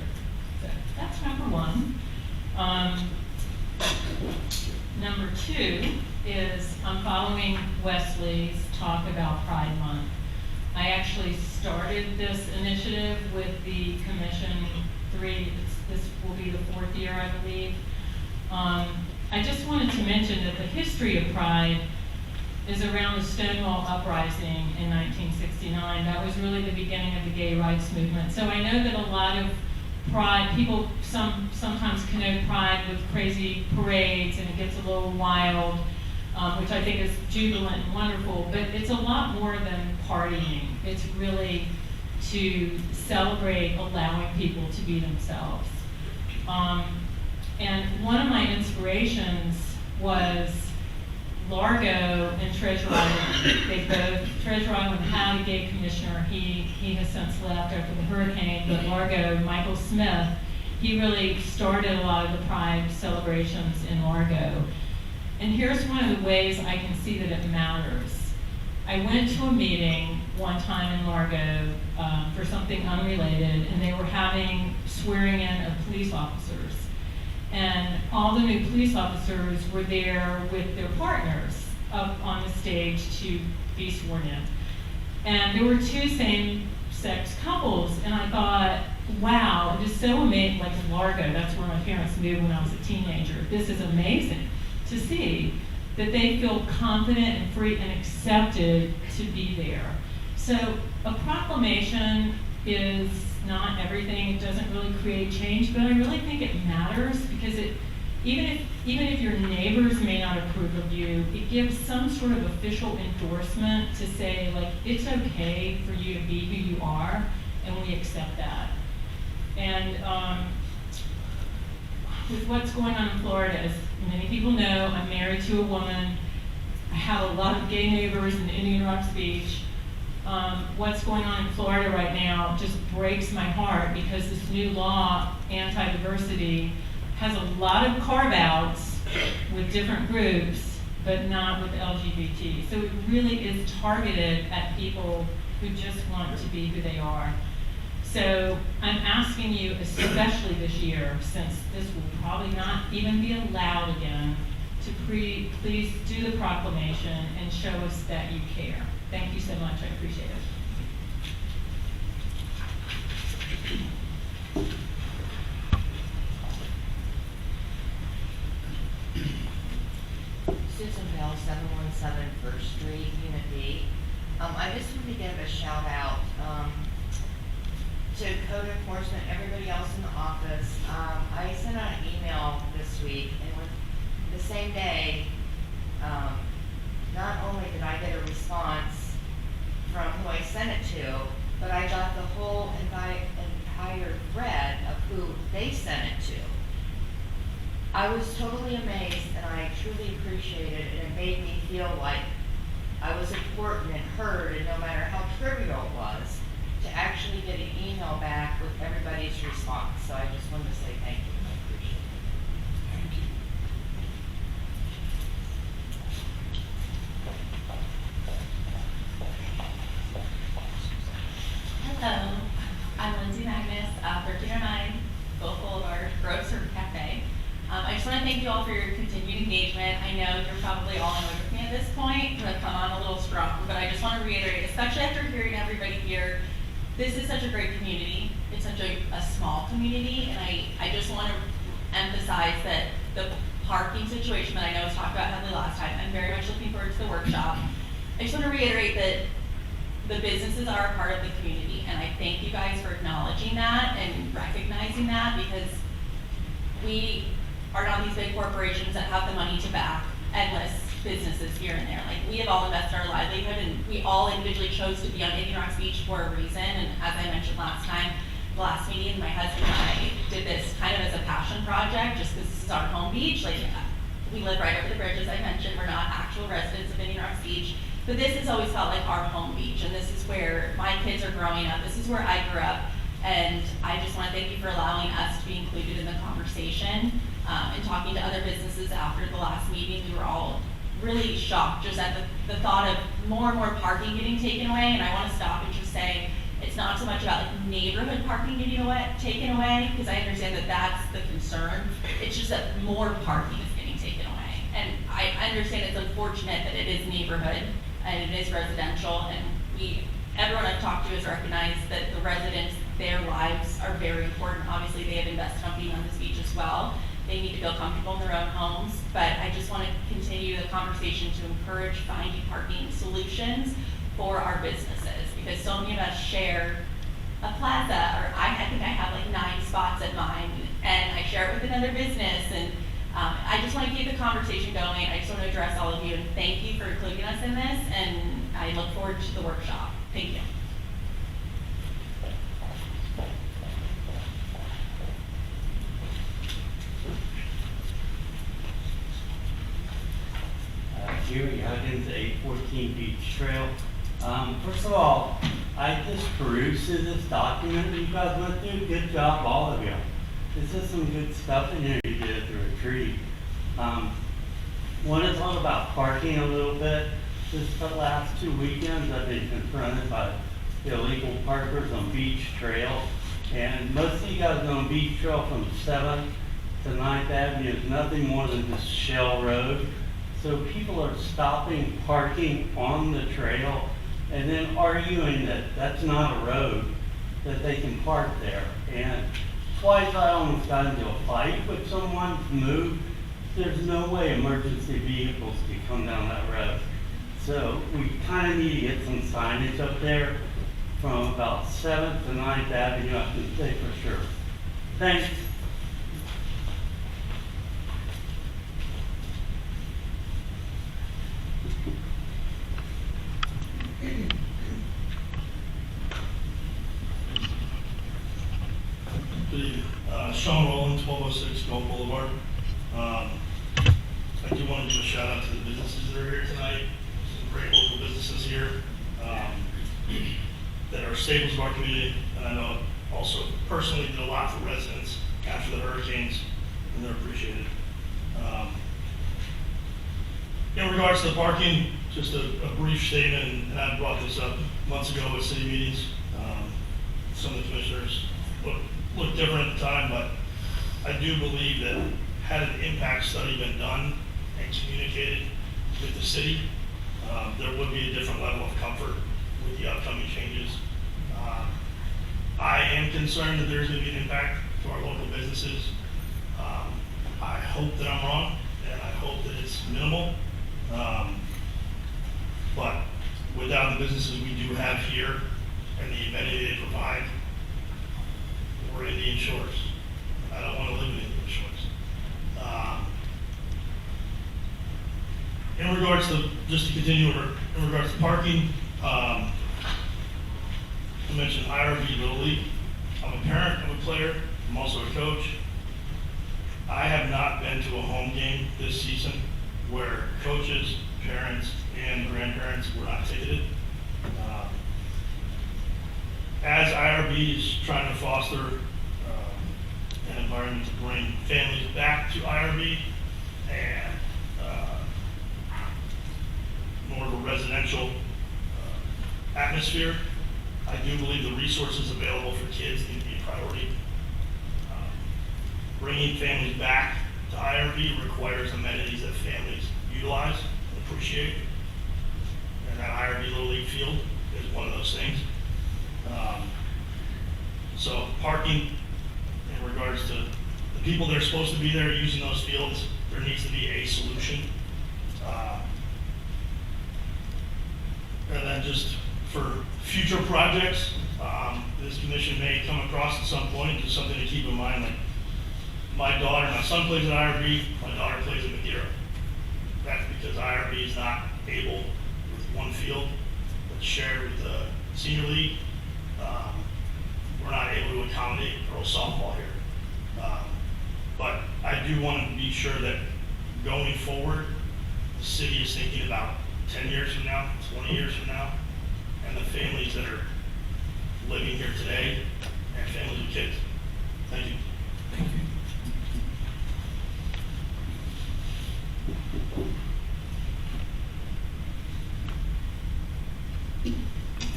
So that's number 1. Number 2 is I'm following Wesley's talk about Pride Month. I actually started this initiative with the Commission 3, this will be the 4th year, I believe. I just wanted to mention that the history of Pride is around the Stonewall Uprising in 1969. That was really the beginning of the gay rights movement. So I know that a lot of Pride, people sometimes connote Pride with crazy parades and it gets a little wild. Which I think is jubilant and wonderful, but it's a lot more than partying. It's really to celebrate allowing people to be themselves. And one of my inspirations was Largo and Treasure Island. Treasure Island had a gay commissioner. He has since left after the hurricane, but Largo, Michael Smith, he really started a lot of the Pride celebrations in Largo. And here's one of the ways I can see that it matters. I went to a meeting one time in Largo for something unrelated, and they were having swearing in of police officers. And all the new police officers were there with their partners up on the stage to be sworn in. And there were 2 same-sex couples, and I thought, wow, it is so amazing, like in Largo, that's where my parents moved when I was a teenager. This is amazing to see that they feel confident and free and accepted to be there. So a proclamation is not everything. It doesn't really create change, but I really think it matters because it even if your neighbors may not approve of you, it gives some sort of official endorsement to say, like, it's okay for you to be who you are, and we accept that. And with what's going on in Florida, as many people know, I'm married to a woman. I have a lot of gay neighbors in Indian Rocks Beach. What's going on in Florida right now just breaks my heart, because this new law, anti-diversity, has a lot of carve-outs with different groups, but not with LGBT. So it really is targeted at people who just want to be who they are. So I'm asking you, especially this year, since this will probably not even be allowed again, to please do the proclamation and show us that you care. Thank you so much, I appreciate it. Susan Bell, 717 First Street, Unit B. I just wanted to give a shout out to code enforcement, everybody else in the office. I sent out an email this week, and with the same day, not only did I get a response from who I sent it to, but I got the whole entire thread of who they sent it to. I was totally amazed, and I truly appreciated it, and it made me feel like I was important and heard, and no matter how trivial it was, to actually get an email back with everybody's response. So I just wanted to say thank you. I appreciate it. Thank you. Hello, I'm Lindsay Magnus, 1309 Gulf Boulevard, Grove Surf Cafe. I just want to thank you all for your continued engagement. I know you're probably all annoyed with me at this point, because I've come on a little strong, but I just want to reiterate, especially after hearing everybody here, this is such a great community. It's such a small community, and I just want to emphasize that the parking situation that I know was talked about heavily last time, I'm very much looking forward to the workshop. I just want to reiterate that the businesses are a part of the community, and I thank you guys for acknowledging that and recognizing that, because we are not these big corporations that have the money to back endless businesses here and there. Like, we have all invested our livelihood, and we all individually chose to be on Indian Rocks Beach for a reason. And as I mentioned last time, the last meeting, my husband and I did this kind of as a passion project, just because this is our home beach. Like, we live right over the bridge, as I mentioned. We're not actual residents of Indian Rocks Beach, but this has always felt like our home beach, and this is where my kids are growing up. This is where I grew up, and I just want to thank you for allowing us to be included in the conversation. And talking to other businesses after the last meeting, we were all really shocked just at the thought of more and more parking getting taken away. And I want to stop and just say, it's not so much about like neighborhood parking getting taken away, because I understand that that's the concern. It's just that more parking is getting taken away. And I understand it's unfortunate that it is neighborhood and it is residential, and everyone I've talked to has recognized that the residents, their lives are very important. Obviously, they have invested on being on this beach as well. They need to feel comfortable in their own homes, but I just want to continue the conversation to encourage finding parking solutions for our businesses, because so many of us share a plaza, or I think I have like 9 spots at mine, and I share it with another business, and I just want to keep the conversation going. I just want to address all of you, and thank you for including us in this, and I look forward to the workshop. Thank you. Jerry Huggins, 814 Beach Trail. First of all, I just perused through this document that you guys went through. Good job, all of you. This is some good stuff in here you did at the retreat. Want to talk about parking a little bit. Just the last 2 weekends, I've been confronted by illegal parkers on Beach Trail. And most of you guys know Beach Trail from 7th to 9th Avenue is nothing more than just shell road. So people are stopping, parking on the trail, and then arguing that that's not a road, that they can park there. And twice I almost got into a fight with someone to move. There's no way emergency vehicles can come down that road. So we kind of need to get some signage up there from about 7th to 9th Avenue, I can say for sure. Thanks. Sean Rowland, 1206 Gulf Boulevard. I do want to give a shout out to the businesses that are here tonight. Some great local businesses here that are staples of our community. And I know also personally did a lot for residents after the hurricanes, and they're appreciated. In regards to the parking, just a brief statement, and I brought this up months ago at city meetings. Some of the commissioners looked different at the time, but I do believe that had an impact study been done and communicated with the city, there would be a different level of comfort with the upcoming changes. I am concerned that there's going to be an impact to our local businesses. I hope that I'm wrong, and I hope that it's minimal. But without the businesses we do have here and the amenity they provide, we're Indian Shores. I don't want to live in Indian Shores. In regards to, just to continue, in regards to parking, I mentioned IRB Little League. I'm a parent, I'm a player, I'm also a coach. I have not been to a home game this season where coaches, parents, and grandparents were not ticketed. As IRB is trying to foster an environment to bring families back to IRB and more of a residential atmosphere, I do believe the resources available for kids need to be a priority. Bringing families back to IRB requires amenities that families utilize and appreciate. And that IRB Little League field is one of those things. So parking, in regards to the people that are supposed to be there using those fields, there needs to be a solution. And then just for future projects, this commission may come across at some point, just something to keep in mind. Like my son plays at IRB, my daughter plays at Madeira. That's because IRB is not able with one field that's shared with the senior league. We're not able to accommodate girls softball here. But I do want to be sure that going forward, the city is thinking about 10 years from now, 20 years from now, and the families that are living here today and families with kids. Thank you.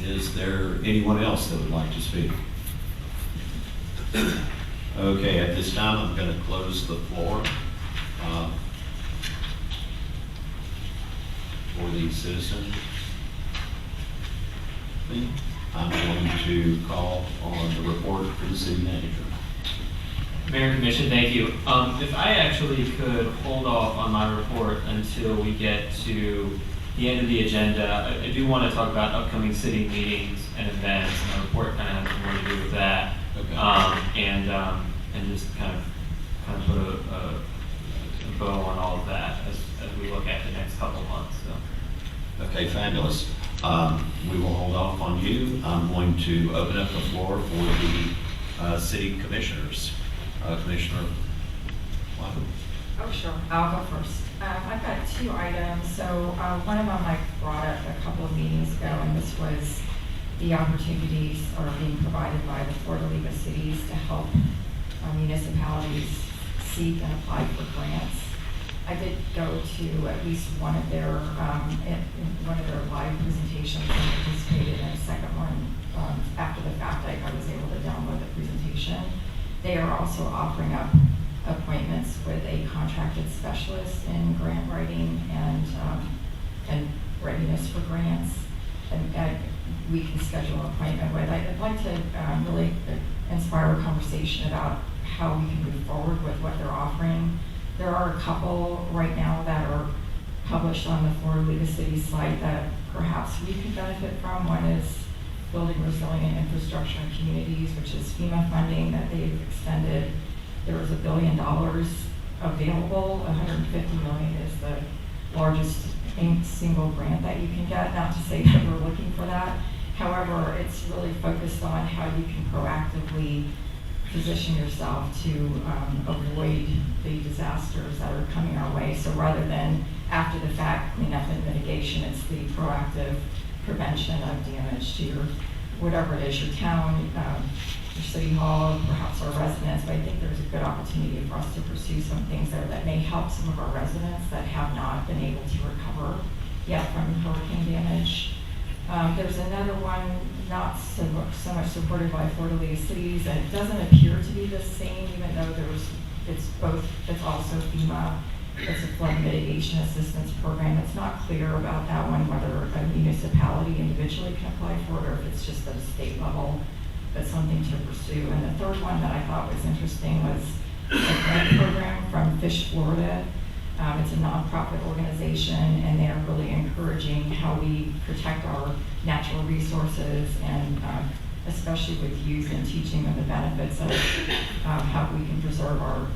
Is there anyone else that would like to speak? Okay, at this time, I'm going to close the floor for the citizen. I'm going to call on the report for the city manager. Mayor and Commission, thank you. If I actually could hold off on my report until we get to the end of the agenda, I do want to talk about upcoming city meetings and events. My report kind of has more to do with that. Okay. And just kind of put a bow on all of that as we look at the next couple of months. So. Okay, fabulous. We will hold off on you. I'm going to open up the floor for the city commissioners. Commissioner Waddle. Oh, sure. I'll go first. I've got two items. So one of them I brought up a couple of meetings ago, and this was the opportunities are being provided by the Florida League of Cities to help municipalities seek and apply for grants. I did go to at least one of their live presentations and participated in a second one after the fact. I was able to download the presentation. They are also offering up appointments with a contracted specialist in grant writing and readiness for grants. And we can schedule an appointment with. I'd like to really inspire a conversation about how we can move forward with what they're offering. There are a couple right now that are published on the Florida League of Cities site that perhaps we could benefit from. One is building resilient infrastructure in communities, which is FEMA funding that they've extended. There was $1 billion available. 150 million is the largest single grant that you can get. Not to say that we're looking for that. However, it's really focused on how you can proactively position yourself to avoid the disasters that are coming our way. So rather than after the fact cleanup and mitigation, it's the proactive prevention of damage to your, whatever it is, your town, your city hall, perhaps our residents. But I think there's a good opportunity for us to pursue some things there that may help some of our residents that have not been able to recover yet from hurricane damage. There's another one, not so much supported by Florida Cities, and it doesn't appear to be the same, even though it's also FEMA. It's a flood mitigation assistance program. It's not clear about that one, whether a municipality individually can apply for it or if it's just at a state level, but something to pursue. And the third one that I thought was interesting was a grant program from Fish Florida. It's a nonprofit organization, and they're really encouraging how we protect our natural resources, and especially with youth, and teaching them the benefits of how we can preserve our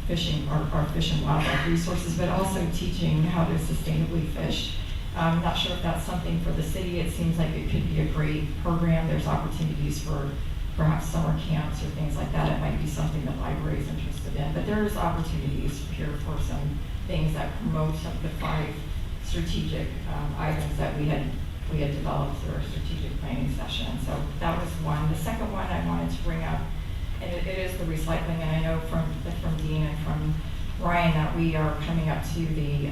fish and wildlife resources, but also teaching how to sustainably fish. I'm not sure if that's something for the city. It seems like it could be a great program. There's opportunities for perhaps summer camps or things like that. It might be something the library is interested in, but there's opportunities here for some things that promote some of the 5 strategic items that we had developed through our strategic planning session. So that was one. The second one I wanted to bring up, and it is the recycling, and I know from Dean and from Ryan that we are coming up to the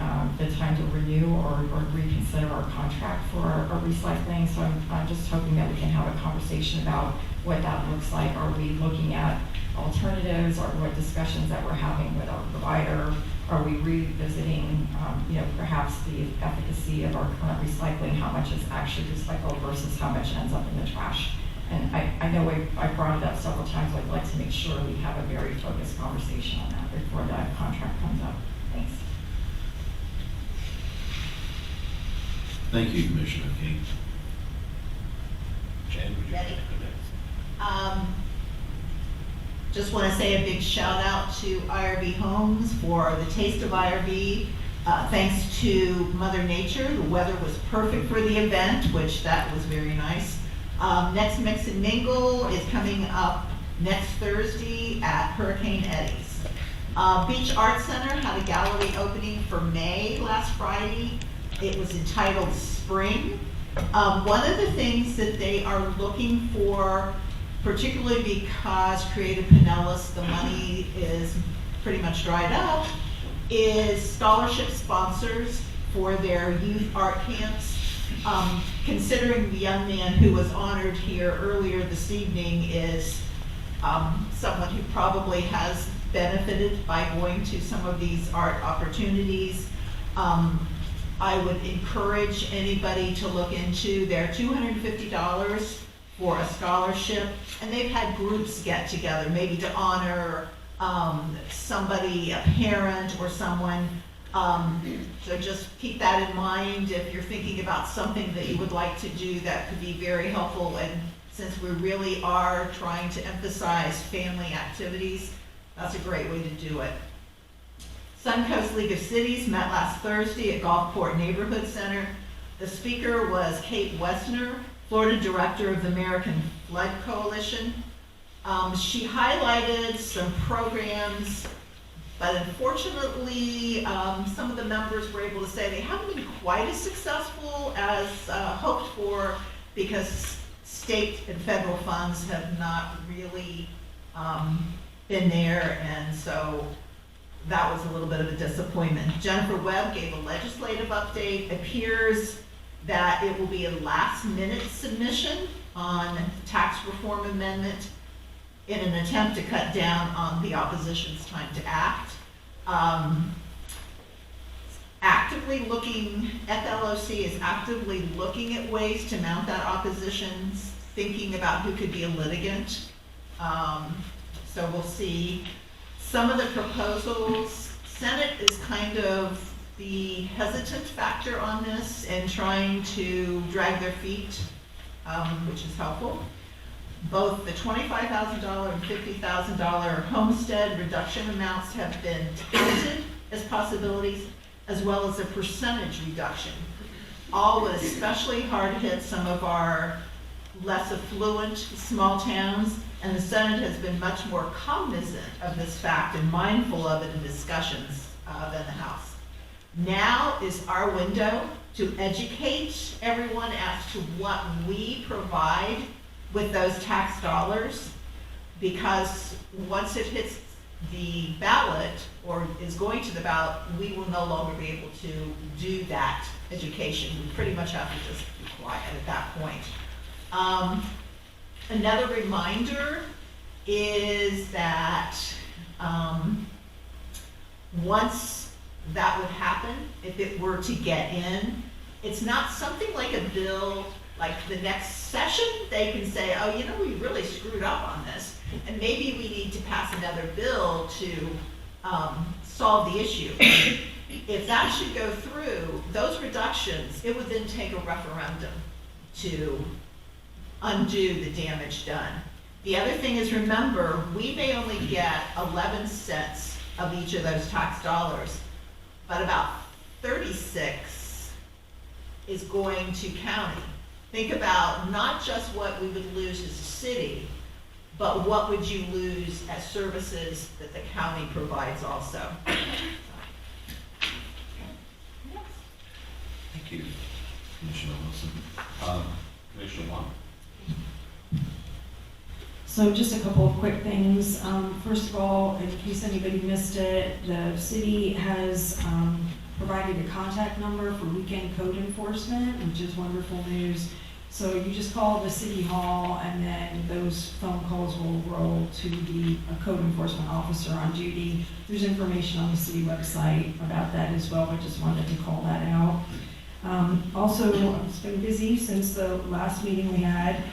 time to renew or reconsider our contract for our recycling. So I'm just hoping that we can have a conversation about what that looks like. Are we looking at alternatives, or what discussions that we're having with our provider? Are we revisiting, perhaps the efficacy of our current recycling, how much is actually recycled versus how much ends up in the trash? And I know I brought it up several times, but I'd like to make sure we have a very focused conversation on that before that contract comes up. Thanks. Thank you, Commissioner King. Jan, would you like to Ready? go next? Just want to say a big shout out to IRB Homes for the Taste of IRB. Thanks to Mother Nature, the weather was perfect for the event, which that was very nice. Next Mix and Mingle is coming up next Thursday at Hurricane Eddie's. Beach Art Center had a gallery opening for May last Friday. It was entitled Spring. One of the things that they are looking for, particularly because Creative Pinellas, the money is pretty much dried up, is scholarship sponsors for their youth art camps. Considering the young man who was honored here earlier this evening is someone who probably has benefited by going to some of these art opportunities, I would encourage anybody to look into their $250 for a scholarship, and they've had groups get together, maybe to honor somebody, a parent or someone. So just keep that in mind if you're thinking about something that you would like to do that could be very helpful. And since we really are trying to emphasize family activities, that's a great way to do it. Suncoast League of Cities met last Thursday at Gulfport Neighborhood Center. The speaker was Kate Wessner, Florida Director of the American Flood Coalition. She highlighted some programs, but unfortunately, some of the members were able to say they haven't been quite as successful as hoped for because state and federal funds have not really been there, and so that was a little bit of a disappointment. Jennifer Webb gave a legislative update. Appears that it will be a last-minute submission on tax reform amendment in an attempt to cut down on the opposition's time to act. FLOC is actively looking at ways to mount that opposition, thinking about who could be a litigant. So we'll see. Some of the proposals, Senate is kind of the hesitant factor on this and trying to drag their feet, which is helpful. Both the $25,000 and $50,000 homestead reduction amounts have been counted as possibilities, as well as a percentage reduction. All would especially hard hit some of our less affluent, small towns, and the Senate has been much more cognizant of this fact and mindful of it in discussions than the House. Now is our window to educate everyone as to what we provide with those tax dollars, because once it hits the ballot or is going to the ballot, we will no longer be able to do that education. We pretty much have to just be quiet at that point. Another reminder is that once that would happen, if it were to get in, it's not something like a bill, like the next session, they can say, oh, you know, we really screwed up on this, and maybe we need to pass another bill to solve the issue. If that should go through, those reductions, it would then take a referendum to undo the damage done. The other thing is, remember, we may only get 11 cents of each of those tax dollars, but about 36 is going to county. Think about not just what we would lose as a city, but what would you lose as services that the county provides also. Thank you, Commissioner Wilson. Commissioner Wong. So just a couple of quick things. First of all, in case anybody missed it, the city has provided a contact number for weekend code enforcement, which is wonderful news. So you just call the city hall, and then those phone calls will roll to the code enforcement officer on duty. There's information on the city website about that as well, but just wanted to call that out. Also, it's been busy since the last meeting we had.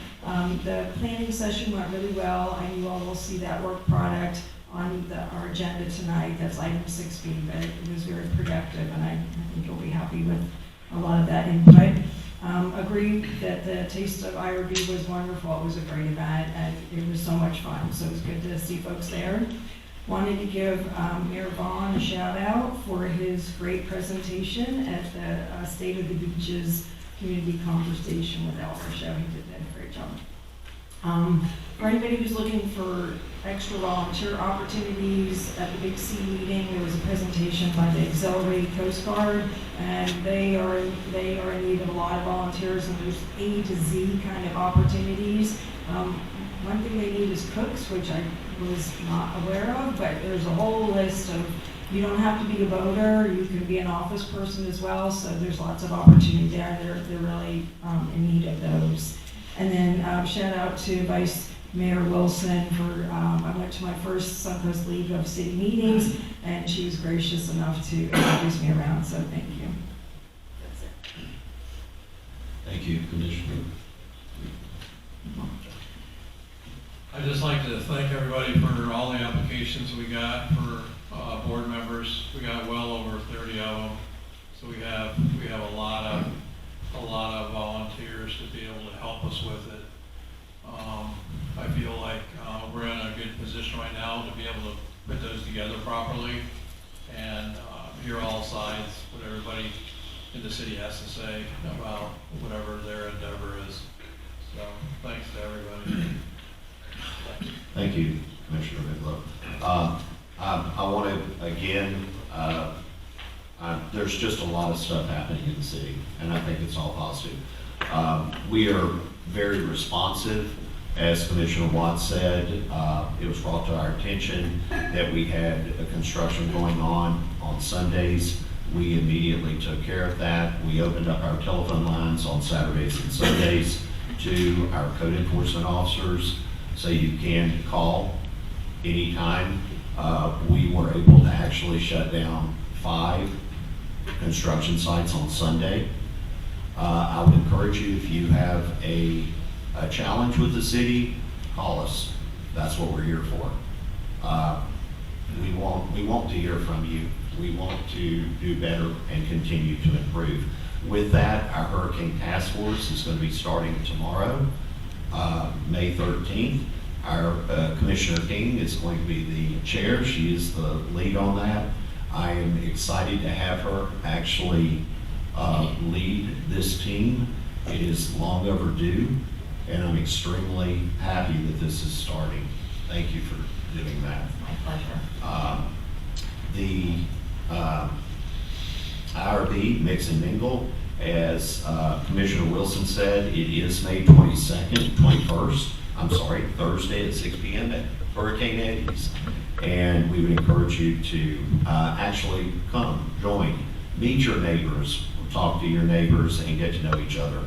The planning session went really well, and you all will see that work product on our agenda tonight. That's item 6B, but it was very productive, and I think you'll be happy with a lot of that input. Agree that the Taste of IRB was wonderful. It was a great event, and it was so much fun, so it was good to see folks there. Wanted to give Mayor Vaughn a shout out for his great presentation at the State of the Beaches Community Conversation with Elmer Show. He did a great job. For anybody who's looking for extra volunteer opportunities, at the Big C meeting, there was a presentation by the Auxiliary Coast Guard, and they are in need of a lot of volunteers, and there's A to Z kind of opportunities. One thing they need is cooks, which I was not aware of, but there's a whole list of, you don't have to be a boater, you can be an office person as well, so there's lots of opportunity there. They're really in need of those. And then shout out to Vice Mayor Wilson for, I went to my first Suncoast League of City meetings, and she was gracious enough to introduce me around, so thank you. That's it. Thank you, Commissioner. I'd just like to thank everybody for all the applications we got for board members. We got well over 30 of them, so we have a lot of volunteers to be able to help us with it. I feel like we're in a good position right now to be able to put those together properly and hear all sides, what everybody in the city has to say about whatever their endeavor is. So thanks to everybody. Thank you, Commissioner Midlow. I want to, again, there's just a lot of stuff happening in the city, and I think it's all positive. We are very responsive. As Commissioner Watts said, it was brought to our attention that we had a construction going on Sundays. We immediately took care of that. We opened up our telephone lines on Saturdays and Sundays to our code enforcement officers, so you can call anytime. We were able to actually shut down 5 construction sites on Sunday. I would encourage you, if you have a challenge with the city, call us. That's what we're here for. We want to hear from you. We want to do better and continue to improve. With that, our Hurricane Task Force is going to be starting tomorrow, May 13th. Our Commissioner King is going to be the chair. She is the lead on that. I am excited to have her actually lead this team. It is long overdue. and I'm extremely happy that this is starting. Thank you for doing that. My pleasure. The IRB Mix and Mingle, as Commissioner Wilson said, it is May 21st, Thursday at 6 p.m. at Hurricane Eddie's. And we would encourage you to actually come, join, meet your neighbors, talk to your neighbors, and get to know each other.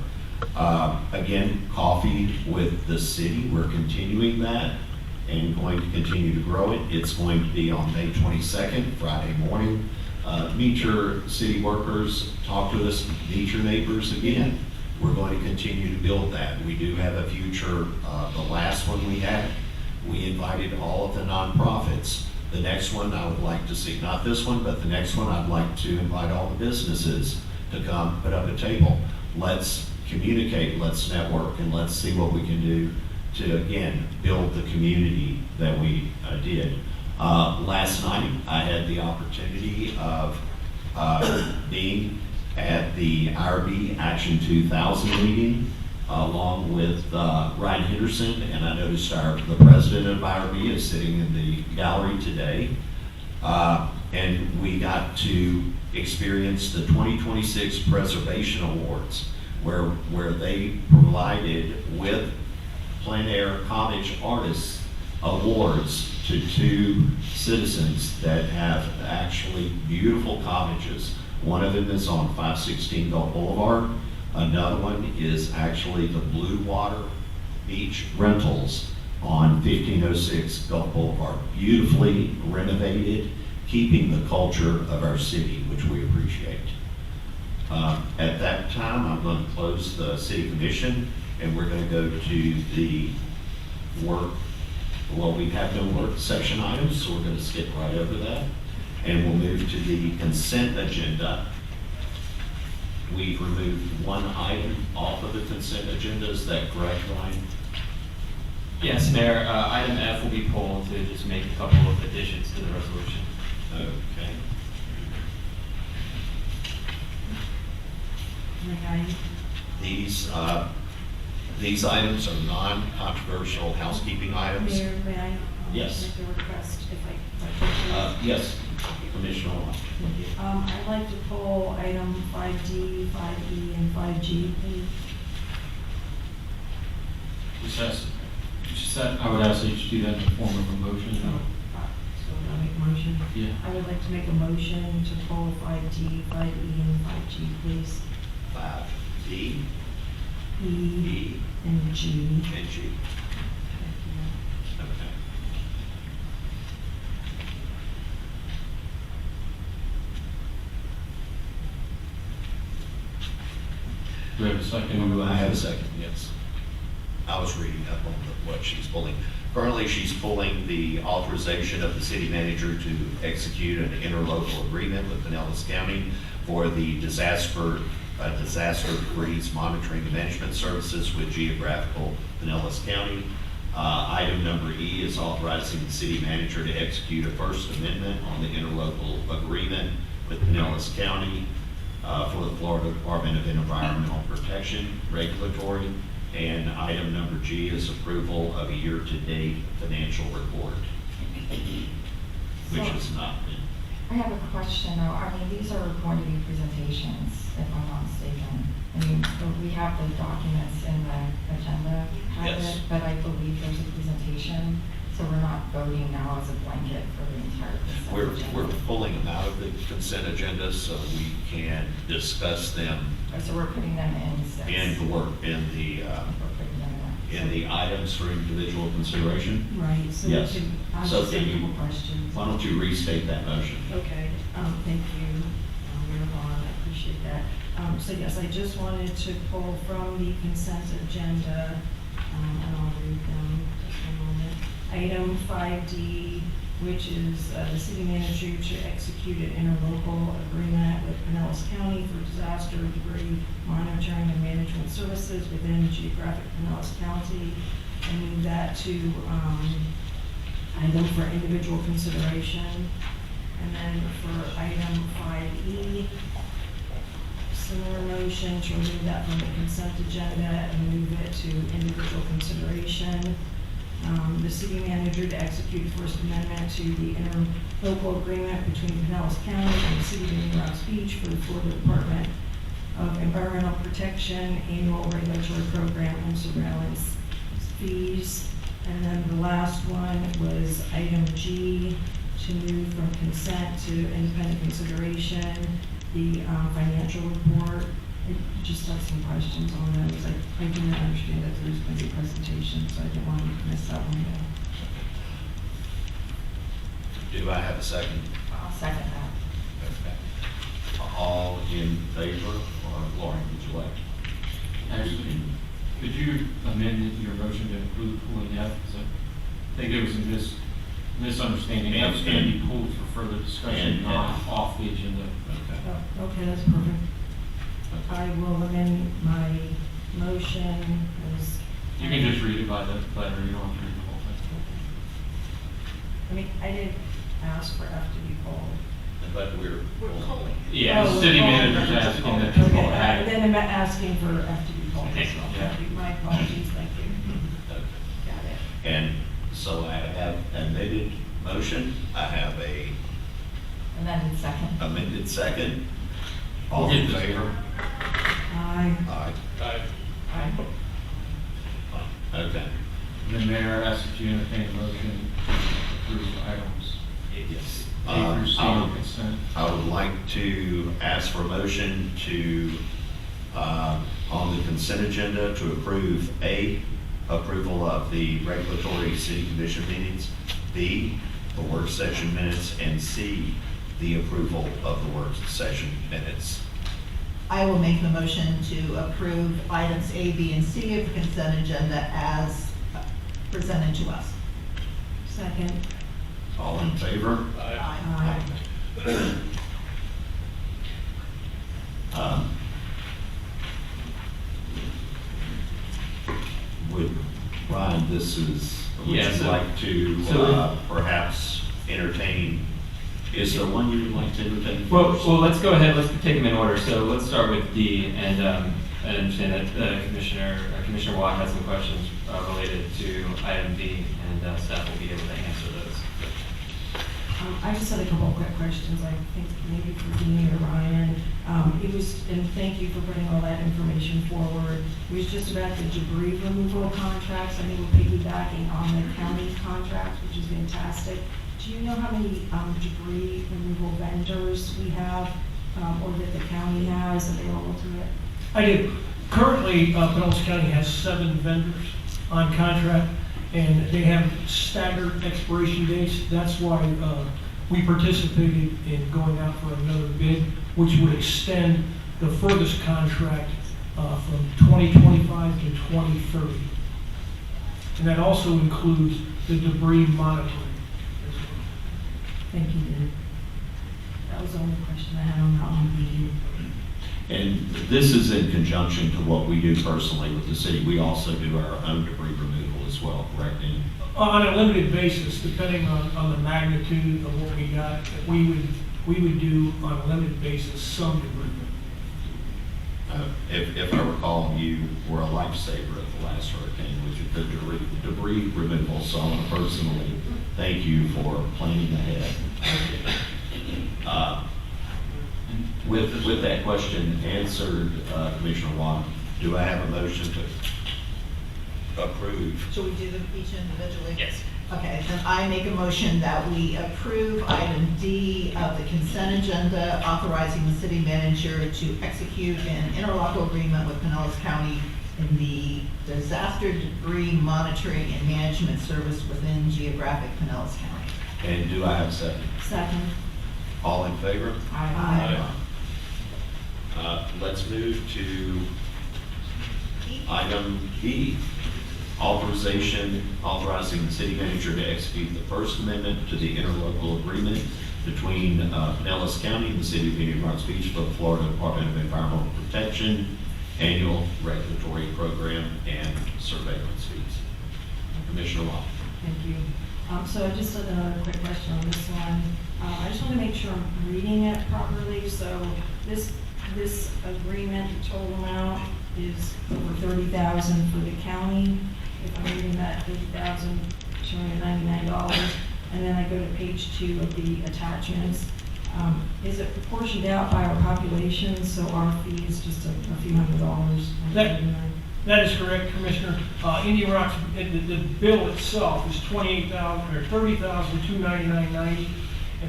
Again, Coffee with the City, we're continuing that and going to continue to grow it. It's going to be on May 22nd, Friday morning. Meet your city workers, talk to us, meet your neighbors again. We're going to continue to build that. We do have a future. The last one we had, we invited all of the nonprofits. The next one I would like to see, not this one, but the next one I'd like to invite all the businesses to come put up a table. Let's communicate, let's network, and let's see what we can do to, again, build the community that we did. Last night, I had the opportunity of being at the IRB Action 2000 meeting along with Ryan Henderson, and I noticed the president of IRB is sitting in the gallery today. And we got to experience the 2026 Preservation Awards, where they provided with plein air cottage artists awards to 2 citizens that have actually beautiful cottages. One of them is on 516 Gulf Boulevard. Another one is actually the Blue Water Beach Rentals on 1506 Gulf Boulevard. Beautifully renovated, keeping the culture of our city, which we appreciate. At that time, I'm going to close the City Commission, and we're going to go to the work. Well, we have no work session items, so we're going to skip right over that. And we'll move to the consent agenda. We've removed one item off of the consent agenda. Is that correct, Ryan? Yes, Mayor, item F will be pulled to just make a couple of additions to the resolution. Okay. These items are non-controversial housekeeping items. Mayor, may I Yes. make a request if I Yes, Commissioner Wong. I'd like to pull item 5D, 5E, and 5G, please. I would ask that you do that in the form of a motion. So I'll make a motion. Yeah. I would like to make a motion to pull 5D, 5E, and 5G, please. 5D, E E, and G. and G. Okay. Do we have a second? I have a second, yes. I was reading up on what she's pulling. Currently, she's pulling the authorization of the city manager to execute an interlocal agreement with Pinellas County for the disaster freeze monitoring and management services with geographical Pinellas County. Item number E is authorizing the city manager to execute a First Amendment on the interlocal agreement with Pinellas County for the Florida Department of Environmental Protection Regulatory. And item number G is approval of a year-to-date financial report, which has not been. I have a question though. I mean, these are going to be presentations, if I'm not mistaken. I mean, we have the documents in the agenda packet, Yes. but I believe there's a presentation. So we're not voting now as a blanket for the entire consent We're agenda. pulling them out of the consent agenda so we can discuss them So we're putting them in six. in the work, We're putting them in the items for individual consideration. Right, so Yes. we can, I So just have can a you- couple questions. Why don't you restate that motion? Okay, thank you, Mayor Vaughn, I appreciate that. So yes, I just wanted to pull from the consent agenda, and I'll read them just a moment. Item 5D, which is the city manager to execute an interlocal agreement with Pinellas County for disaster debris monitoring and management services within geographic Pinellas County. I move that to item for individual consideration. And then for item 5E, similar motion to remove that from the consent agenda and move it to individual consideration. The city manager to execute the First Amendment to the interlocal agreement between Pinellas County and the city of Indian Rocks Beach for the Florida Department of Environmental Protection Annual Regulatory Program and Surveillance Fees. And then the last one was item G, to move from consent to independent consideration, the financial report. I just have some questions on those. I didn't understand that there was going to be a presentation, so I didn't want to miss that one. Do I have a second? I'll second that. Okay. All in favor, or Lauren, would you like? Actually, could you amend your motion to include pooling F? Because I think there was a misunderstanding. That's going to be pulled for further discussion, not off the agenda. Okay. Oh, okay, that's perfect. I will amend my motion as. You can just read it by the letter, you don't have to read the whole thing. I mean, I didn't ask for F to be pulled. But we're pulling. Yeah, the Oh, city we're manager's pulling. asking that people Okay, add it. then I'm asking for F to be pulled as well. Yeah. Thank you. My apologies, thank you. Okay. Got it. And so I have amended motion, I have a And then second. amended second. All in favor? Aye. Aye. Aye. Okay. The mayor asks if you entertain a motion to approve items Yes. A through C on consent. I would like to ask for a motion to, on the consent agenda, to approve A, approval of the regulatory city commission meetings, B, the work session minutes, and C, the approval of the work session minutes. I will make the motion to approve items A, B, and C of the consent agenda as presented to us. Second. All in favor? Aye. Would, Ryan, would Yeah, you so- like to so- perhaps entertain, is there one you would like to entertain? Well, first? let's go ahead, let's take them in order. So let's start with D, and I understand that Commissioner Watt has some questions related to item D, and staff will be able to answer those. I just had a couple of quick questions, I think maybe for Dean or Ryan. And thank you for putting all that information forward. It was just about the debris removal contracts. I think we're piggybacking on the county contracts, which is fantastic. Do you know how many debris removal vendors we have, or that the county has available to it? I do. Currently, Pinellas County has 7 vendors on contract, and they have staggered expiration dates. That's why we participated in going out for another bid, which would extend the furthest contract from 2025 to 2030. And that also includes the debris monitoring. Thank you, Dean. That was the only question I had on that one. Thank you. And this is in conjunction to what we do personally with the city. We also do our own debris removal as well, correct? Dean? On a limited basis, depending on the magnitude of what we got, we would do on a limited basis some debris. If I recall, you were a lifesaver at the last hurricane, which is the debris removal. So I want to personally thank you for planning ahead. With that question answered, Commissioner Watt, do I have a motion to approve? Should we do them each individually? Yes. Okay, then I make a motion that we approve item D of the consent agenda, authorizing the city manager to execute an interlocal agreement with Pinellas County in the disaster debris monitoring and management service within geographic Pinellas County. And do I have a second? Second. All in favor? Aye. Let's move to item E, authorizing the city manager to execute the First Amendment to the interlocal agreement between Pinellas County and the city of Indian Rocks Beach for the Florida Department of Environmental Protection Annual Regulatory Program and Surveillance Fees. Commissioner Watt. Thank you. So I just had another quick question on this one. I just want to make sure I'm reading it properly. So this this agreement, the total amount is over $30,000 for the county. If I'm reading that, $30,299. And then I go to page 2 of the attachments. Is it proportioned out by our population, so our fee is just a few $100s? That is correct, Commissioner. Indian Rocks, the bill itself is $28,000 or $30,299.90,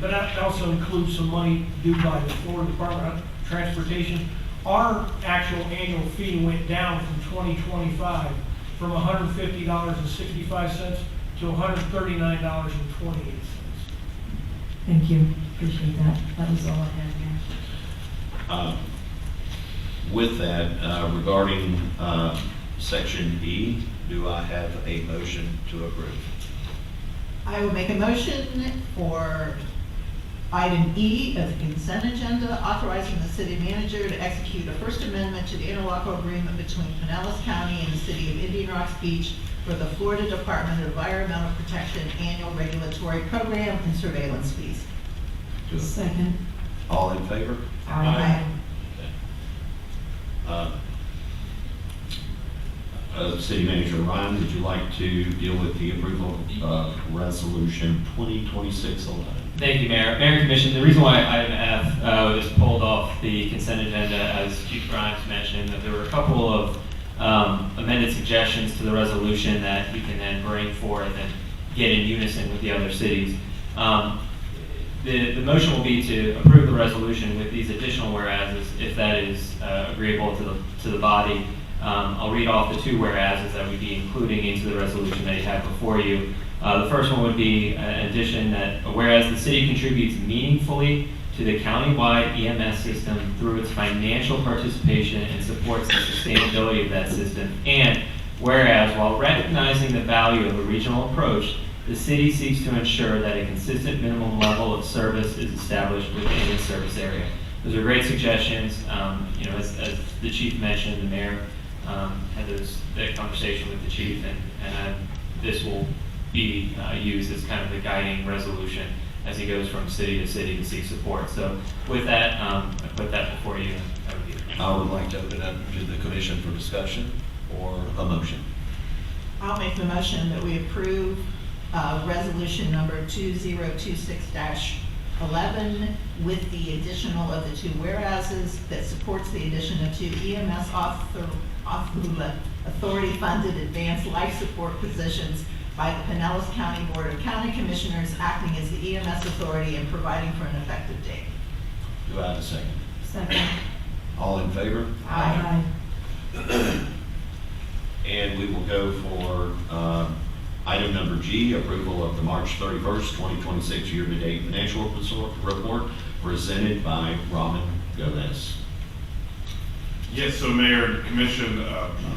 but that also includes some money due by the Florida Department of Transportation. Our actual annual fee went down from 2025 from $150.65 to $139.28. Thank you, appreciate that. That was all I had, Mayor. With that, regarding Section E, do I have a motion to approve? I will make a motion for item E of the consent agenda, authorizing the city manager to execute a First Amendment to the interlocal agreement between Pinellas County and the city of Indian Rocks Beach for the Florida Department of Environmental Protection Annual Regulatory Program and Surveillance Fees. Second. All in favor? Aye. City Manager Ryan, would you like to deal with the approval of Resolution 2026-11? Thank you, Mayor. Mayor and Commission, the reason why item F was pulled off the consent agenda, as Chief Grimes mentioned, that there were a couple of amended suggestions to the resolution that you can then bring forth and get in unison with the other cities. The motion will be to approve the resolution with these additional whereases, if that is agreeable to the body. I'll read off the two whereases that we'd be including into the resolution that you have before you. The first one would be an addition that whereas the city contributes meaningfully to the countywide EMS system through its financial participation and supports the sustainability of that system, and whereas while recognizing the value of a regional approach, the city seeks to ensure that a consistent minimum level of service is established within its service area. Those are great suggestions. As the chief mentioned, the mayor had that conversation with the chief, and this will be used as kind of the guiding resolution as he goes from city to seek support. So with that, I put that before you. I would like to open up to the commission for discussion or a motion. I'll make the motion that we approve resolution number 2026-11 with the additional of the two whereases that supports the addition of two EMS authority-funded advanced life support positions by the Pinellas County Board of County Commissioners acting as the EMS authority and providing for an effective date. Do I have a second? Second. All in favor? Aye. And we will go for item number G, approval of the March 31st, 2026 year-to-date financial report presented by Robin Gomez. Yes, so Mayor and Commission,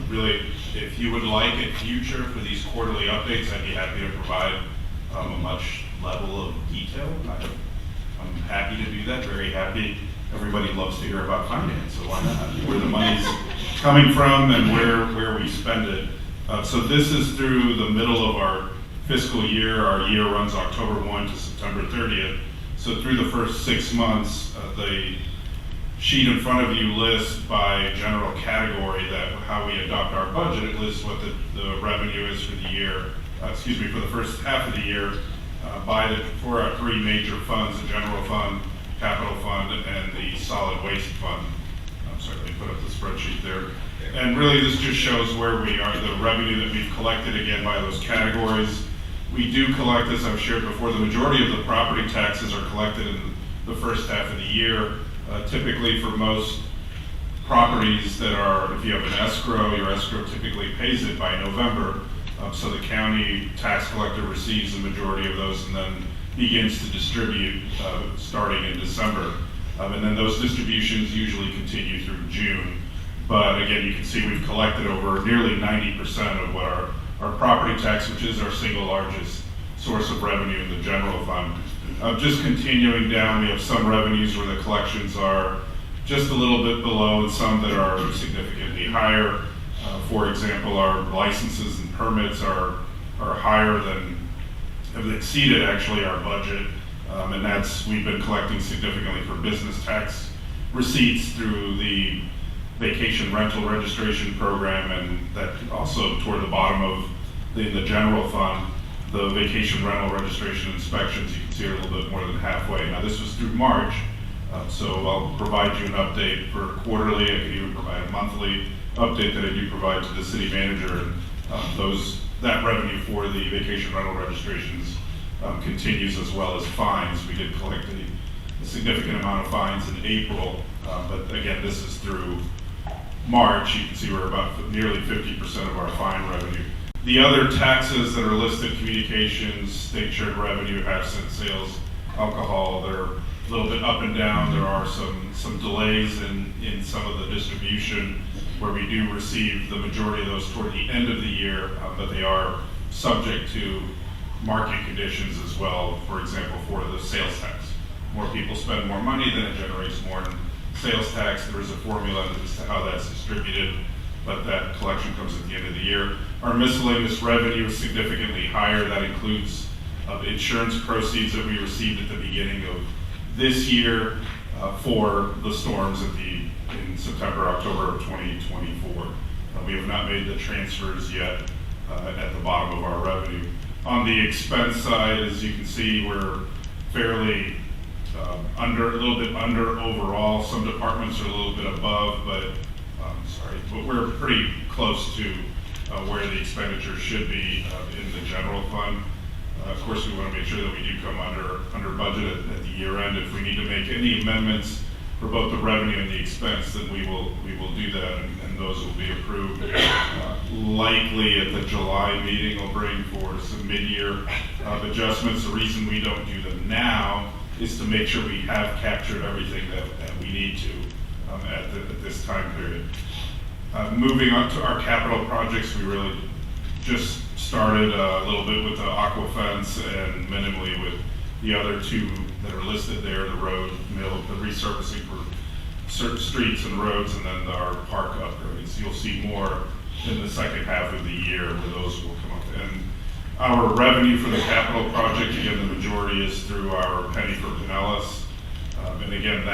really, if you would like in future for these quarterly updates, I'd be happy to provide a much level of detail. I'm happy to do that, very happy. Everybody loves to hear about finance, so why not? Where the money's coming from and where we spend it. So this is through the middle of our fiscal year. Our year runs October 1 to September 30th. So through the first 6 months, the sheet in front of you lists by general category how we adopt our budget. It lists what the revenue is for the year, for the first half of the year, for our three major funds, the general fund, capital fund, and the solid waste fund. I'm sorry, let me put up the spreadsheet there. And really this just shows where we are, the revenue that we've collected again by those categories. We do collect, as I've shared before, the majority of the property taxes are collected in the first half of the year. Typically for most properties that are, if you have an escrow, your escrow typically pays it by November. So the county tax collector receives the majority of those and then begins to distribute starting in December. And then those distributions usually continue through June. But again, you can see we've collected over nearly 90% of what our property tax, which is our single largest source of revenue in the general fund. Just continuing down, we have some revenues where the collections are just a little bit below and some that are significantly higher. For example, our licenses and permits are higher have exceeded actually our budget. And we've been collecting significantly for business tax receipts through the vacation rental registration program, and that also toward the bottom of the general fund, the vacation rental registration inspections, you can see are a little bit more than halfway. Now, this was through March, so I'll provide you an update for quarterly. I can even provide a monthly update that I do provide to the city manager. And that revenue for the vacation rental registrations continues, as well as fines. We did collect a significant amount of fines in April, but again, this is through March. You can see we're about nearly 50% of our fine revenue. The other taxes that are listed, communications, state shared revenue, half-cent sales, alcohol, they're a little bit up and down. There are some delays in some of the distribution where we do receive the majority of those toward the end of the year, but they are subject to market conditions as well. For example, for the sales tax. More people spend more money, then it generates more in sales tax. There is a formula as to how that's distributed, but that collection comes at the end of the year. Our miscellaneous revenue is significantly higher. That includes insurance proceeds that we received at the beginning of this year for the storms in September, October of 2024. We have not made the transfers yet at the bottom of our revenue. On the expense side, as you can see, we're fairly a little bit under overall. Some departments are a little bit above, but we're pretty close to where the expenditure should be in the general fund. Of course, we want to make sure that we do come under budget at the year end. If we need to make any amendments for both the revenue and the expense, then we will do that, and those will be approved. Likely at the July meeting, we'll bring forward some mid-year adjustments. The reason we don't do them now is to make sure we have captured everything that we need to at this time period. Moving on to our capital projects, we really just started a little bit with the aqua fence and minimally with the other two that are listed there, the road, the resurfacing for certain streets and roads, and then our park upgrades. You'll see more in the second half of the year where those will come up. And our revenue for the capital project, again, the majority is through our penny for Pinellas. And again,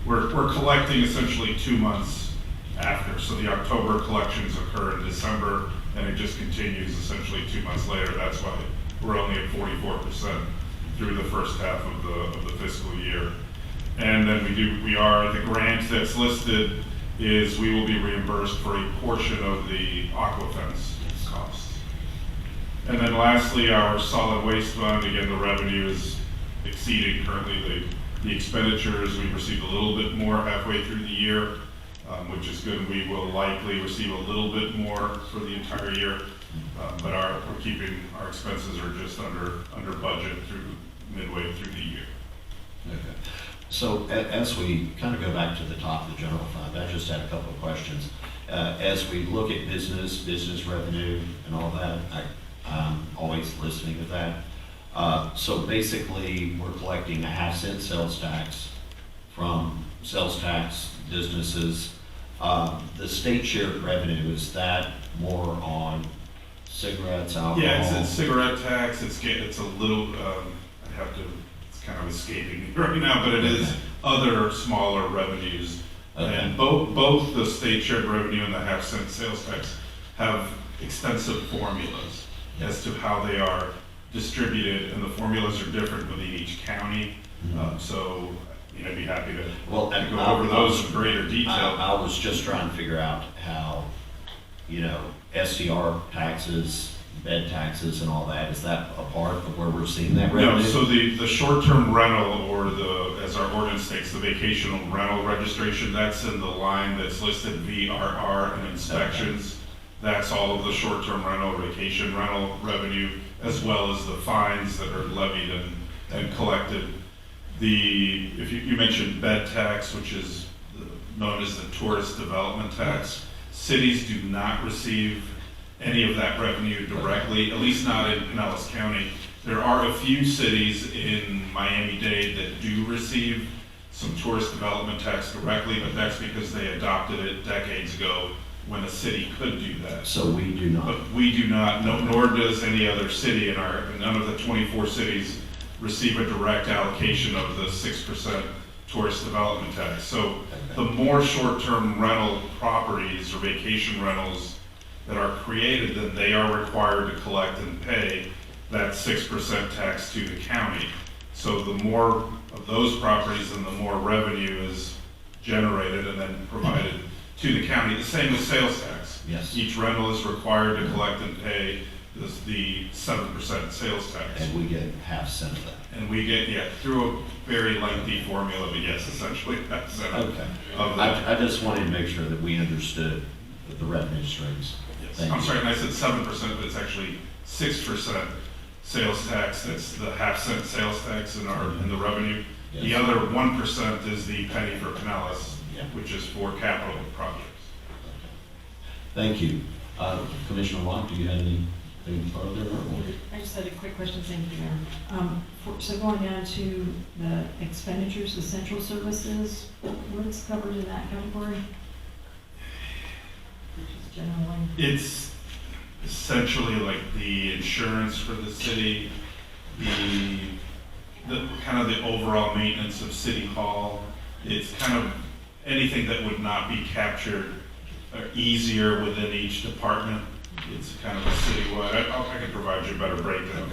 we're collecting essentially 2 months after. So the October collections occur in December, and it just continues essentially 2 months later. That's why we're only at 44% through the first half of the fiscal year. And then the grant that's listed is we will be reimbursed for a portion of the aqua fence costs. And then lastly, our solid waste fund, again, the revenue is exceeding currently the expenditures. We've received a little bit more halfway through the year, which is good. We will likely receive a little bit more for the entire year, but we're keeping our expenses are just under budget through midway through the year. Okay. So as we kind of go back to the top of the general fund, I just had a couple of questions. As we look at business revenue and all that, I'm always listening to that. So basically, we're collecting a half-cent sales tax from sales tax businesses. The state shared revenue, is that more on cigarettes, alcohol? Yeah, it's cigarette tax. It's a little. It's kind of escaping me right now, but it is other smaller revenues. Okay. And both the state shared revenue and the half-cent sales tax have extensive formulas as to how they are distributed, and the formulas are different within each county. So I'd be happy to go over those in greater detail. I was just trying to figure out how, SDR taxes, bed taxes and all that, is that a part of where we're seeing that revenue? No, so the short-term rental, or as our ordinance states, the vacational rental registration, that's in the line that's listed VRR and inspections. Okay. That's all of the short-term rental, vacation rental revenue, as well as the fines that are levied and collected. If you mentioned bed tax, which is known as the tourist development tax, cities do not receive any of that revenue directly, at least not in Pinellas County. There are a few cities in Miami-Dade that do receive some tourist development tax directly, but that's because they adopted it decades ago when a city could do that. So we do not. But we do not, nor does any other city none of the 24 cities receive a direct allocation of the 6% tourist development tax. So the more short-term rental properties or vacation rentals that are created, then they are required to collect and pay that 6% tax to the county. So the more of those properties and the more revenue is generated and then provided to the county. The same with sales tax. Yes. Each rental is required to collect and pay the 7% sales tax. And we get half cent of that. And we get, through a very lengthy formula, but yes, essentially that's Okay. of that. I just wanted to make sure that we understood the revenue streams. Yes. Thank I'm you. sorry, and I said 7%, but it's actually 6% sales tax. That's the half-cent sales tax in the revenue. Yes. The other 1% is the penny for Pinellas, Yeah. which is for capital projects. Thank you. Commissioner Locke, do you have anything further? Or? I just had a quick question, thank you, Mayor. So going down to the expenditures, the central services, what's covered in that category? Just generally. It's essentially like the insurance for the city, the kind of the overall maintenance of City Hall. It's kind of anything that would not be captured easier within each department. It's kind of a citywide. I can provide you a better breakdown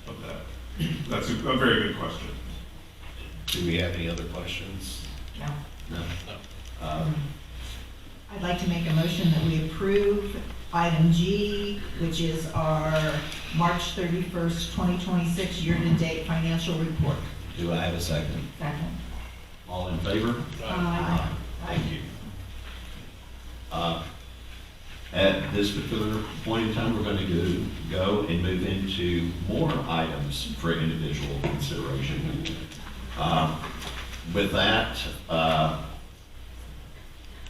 of that. That's a very good question. Do we have any other questions? No. No. I'd like to make a motion that we approve item G, which is our March 31st, 2026 year-to-date financial report. Do I have a second? Second. All in favor? Aye. Thank you. At this particular point in time, we're going to go and move into more items for individual consideration. With that,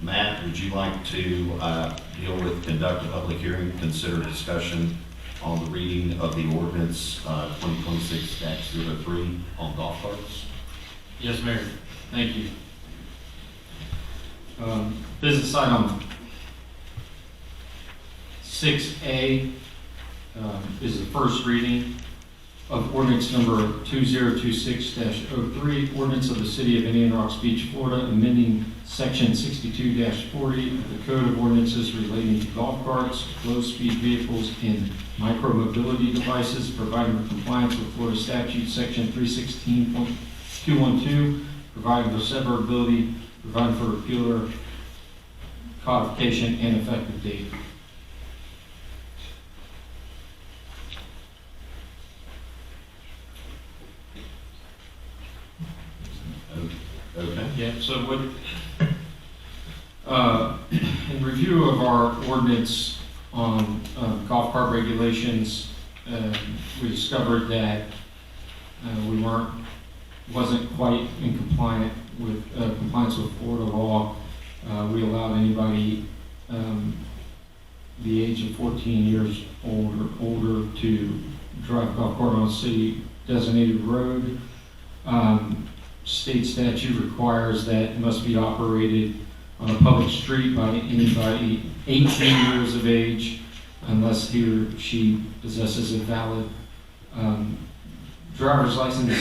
Matt, would you like to deal with conduct a public hearing, consider discussion on the reading of the ordinance 2026-03 on golf carts? Yes, Mayor. Thank you. Business item 6A is the first reading of ordinance number 2026-03, ordinance of the City of Indian Rocks Beach, Florida, amending section 62-40 of the Code of Ordinances relating to golf carts, low-speed vehicles, and micromobility devices, providing for compliance with Florida statute section 316.212, providing for severability, providing for repealer, codification, and effective date. Okay. Yeah, so what, in review of our ordinance on golf cart regulations, we discovered that we wasn't quite in compliance with Florida law. We allowed anybody the age of 14 years old or older to drive a golf cart on a city designated road. State statute requires that it must be operated on a public street by anybody 18 years of age, unless he or she possesses a valid driver's license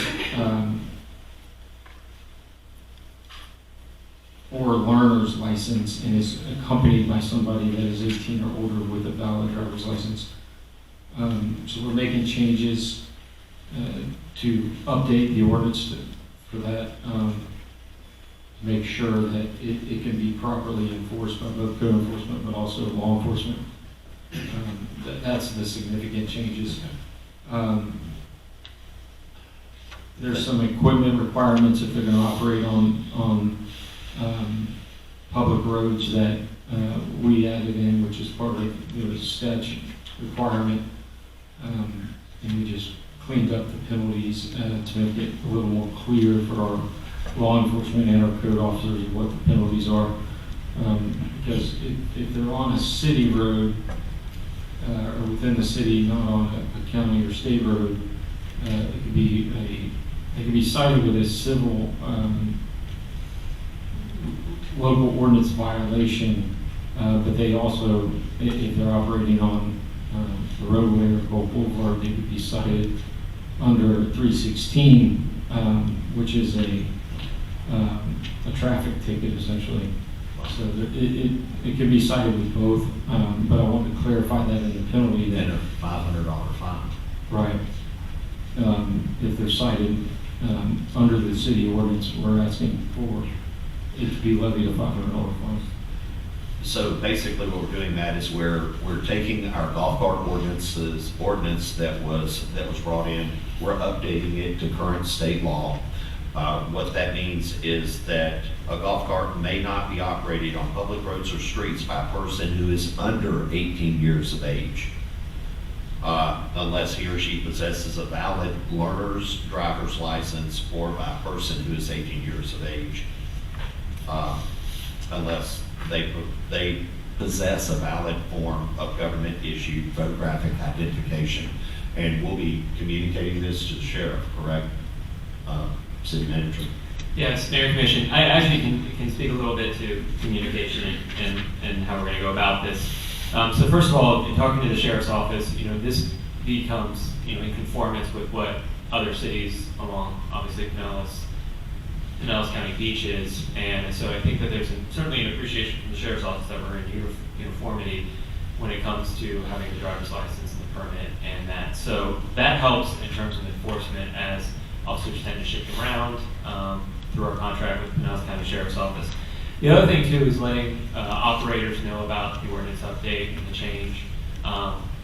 or learner's license and is accompanied by somebody that is 18 or older with a valid driver's license. So we're making changes to update the ordinance for that, to make sure that it can be properly enforced by both code enforcement but also law enforcement. That's the significant changes. There's some equipment requirements if they're going to operate on public roads that we added in, which is part of the statute requirement. And we just cleaned up the penalties to make it a little more clear for our law enforcement and our code officers what the penalties are. Because if they're on a city road or within the city, not on a county or state road, they could be cited with a civil local ordinance violation, but they also, if they're operating on the roadway or Gulf Boulevard, they could be cited under 316, which is a a traffic ticket essentially. So that it can be cited with both, but I want to clarify that in the penalty that. And a $500 fine. Right. If they're cited under the city ordinance, we're asking for it to be levied a $500 fine. So basically what we're doing, Matt, is we're taking our golf cart ordinance that was brought in, we're updating it to current state law. What that means is that a golf cart may not be operated on public roads or streets by a person who is under 18 years of age, unless he or she possesses a valid learner's driver's license, or by a person who is 18 years of age, unless they possess a valid form of government-issued photographic identification. And we'll be communicating this to the sheriff, correct? City manager? Yes, Mayor and Commission, I actually can speak a little bit to communication and how we're going to go about this. So first of all, in talking to the sheriff's office, this becomes, in conformance with what other cities along, obviously, Pinellas County beaches, and so I think that there's certainly an appreciation from the sheriff's office that we're in uniformity when it comes to having the driver's license and the permit and that. So that helps in terms of enforcement, as officers tend to shift around through our contract with the Pinellas County Sheriff's Office. The other thing too is letting operators know about the ordinance update and the change.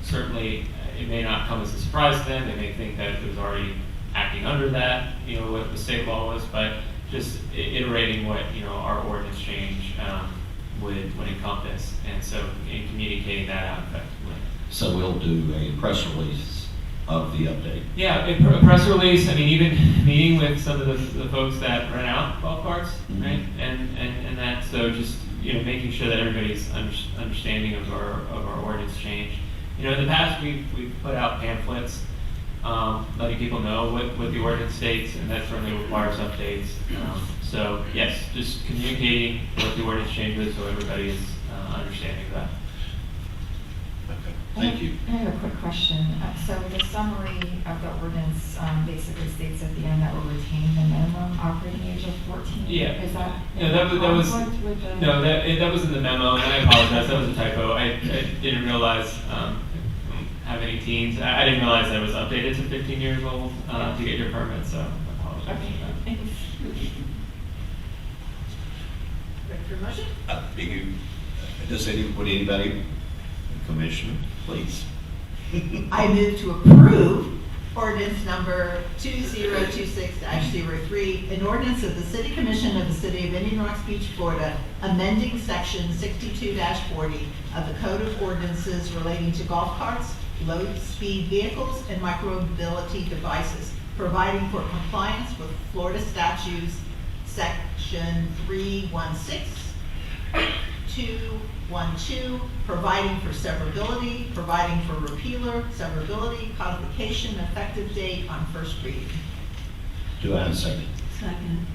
Certainly, it may not come as a surprise to them. They may think that it was already acting under that, what the state law was, but just iterating what, our ordinance change would encompass. And so in communicating that out effectively. So we'll do a press release of the update. Yeah, a press release, even meeting with some of the folks that rent out golf carts, right? And that, so just, making sure that everybody's understanding of our ordinance change. In the past, we've put out pamphlets, letting people know what the ordinance states, and that certainly requires updates. So yes, just communicating what the ordinance change is so everybody is understanding of that. Okay, thank you. I have a quick question. So the summary of the ordinance basically states at the end that we'll retain the minimum operating age of 14. Yeah. Is that No, that was conflict with the? no, that was in the memo, and I apologize. That was a typo. I didn't realize have any teens. I didn't realize that it was updated to 15 years old to get your permit. So I apologize. Okay, thanks. Ready for a motion? Would anybody, Commissioner, please? I move to approve ordinance number 2026-03, an ordinance of the City Commission of the City of Indian Rocks Beach, Florida, amending section 62-40 of the Code of Ordinances relating to golf carts, low-speed vehicles, and micromobility devices, providing for compliance with Florida statutes section 316, 212, providing for severability, providing for repealer, severability, codification, effective date on first reading. Do I have a second? Second.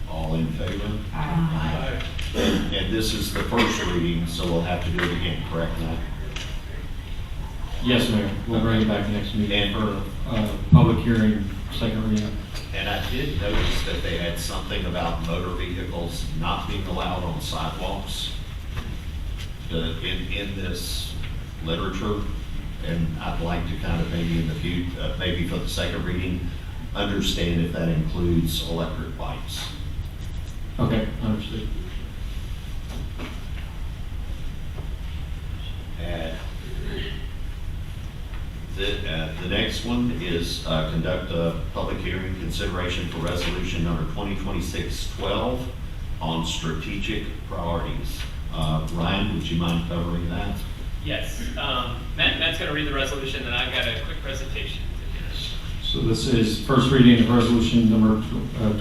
All in favor? Aye. And this is the first reading, so we'll have to do it again, correct, Matt? Yes, Mayor. We'll bring it back next meeting for public hearing, second reading. And I did notice that they had something about motor vehicles not being allowed on sidewalks in this literature. And I'd like to kind of maybe in the future, maybe for the second reading, understand if that includes electric bikes. Okay, understood. The next one is conduct a public hearing consideration for resolution number 2026-12 on strategic priorities. Ryan, would you mind covering that? Yes. Matt's going to read the resolution, and I've got a quick presentation. So this is first reading of resolution number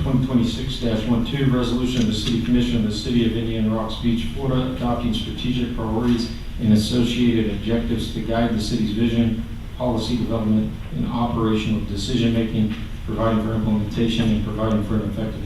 2026-12, resolution of the City Commission of the City of Indian Rocks Beach, Florida, adopting strategic priorities and associated objectives to guide the city's vision, policy development, and operational decision-making, providing for implementation, and providing for an effective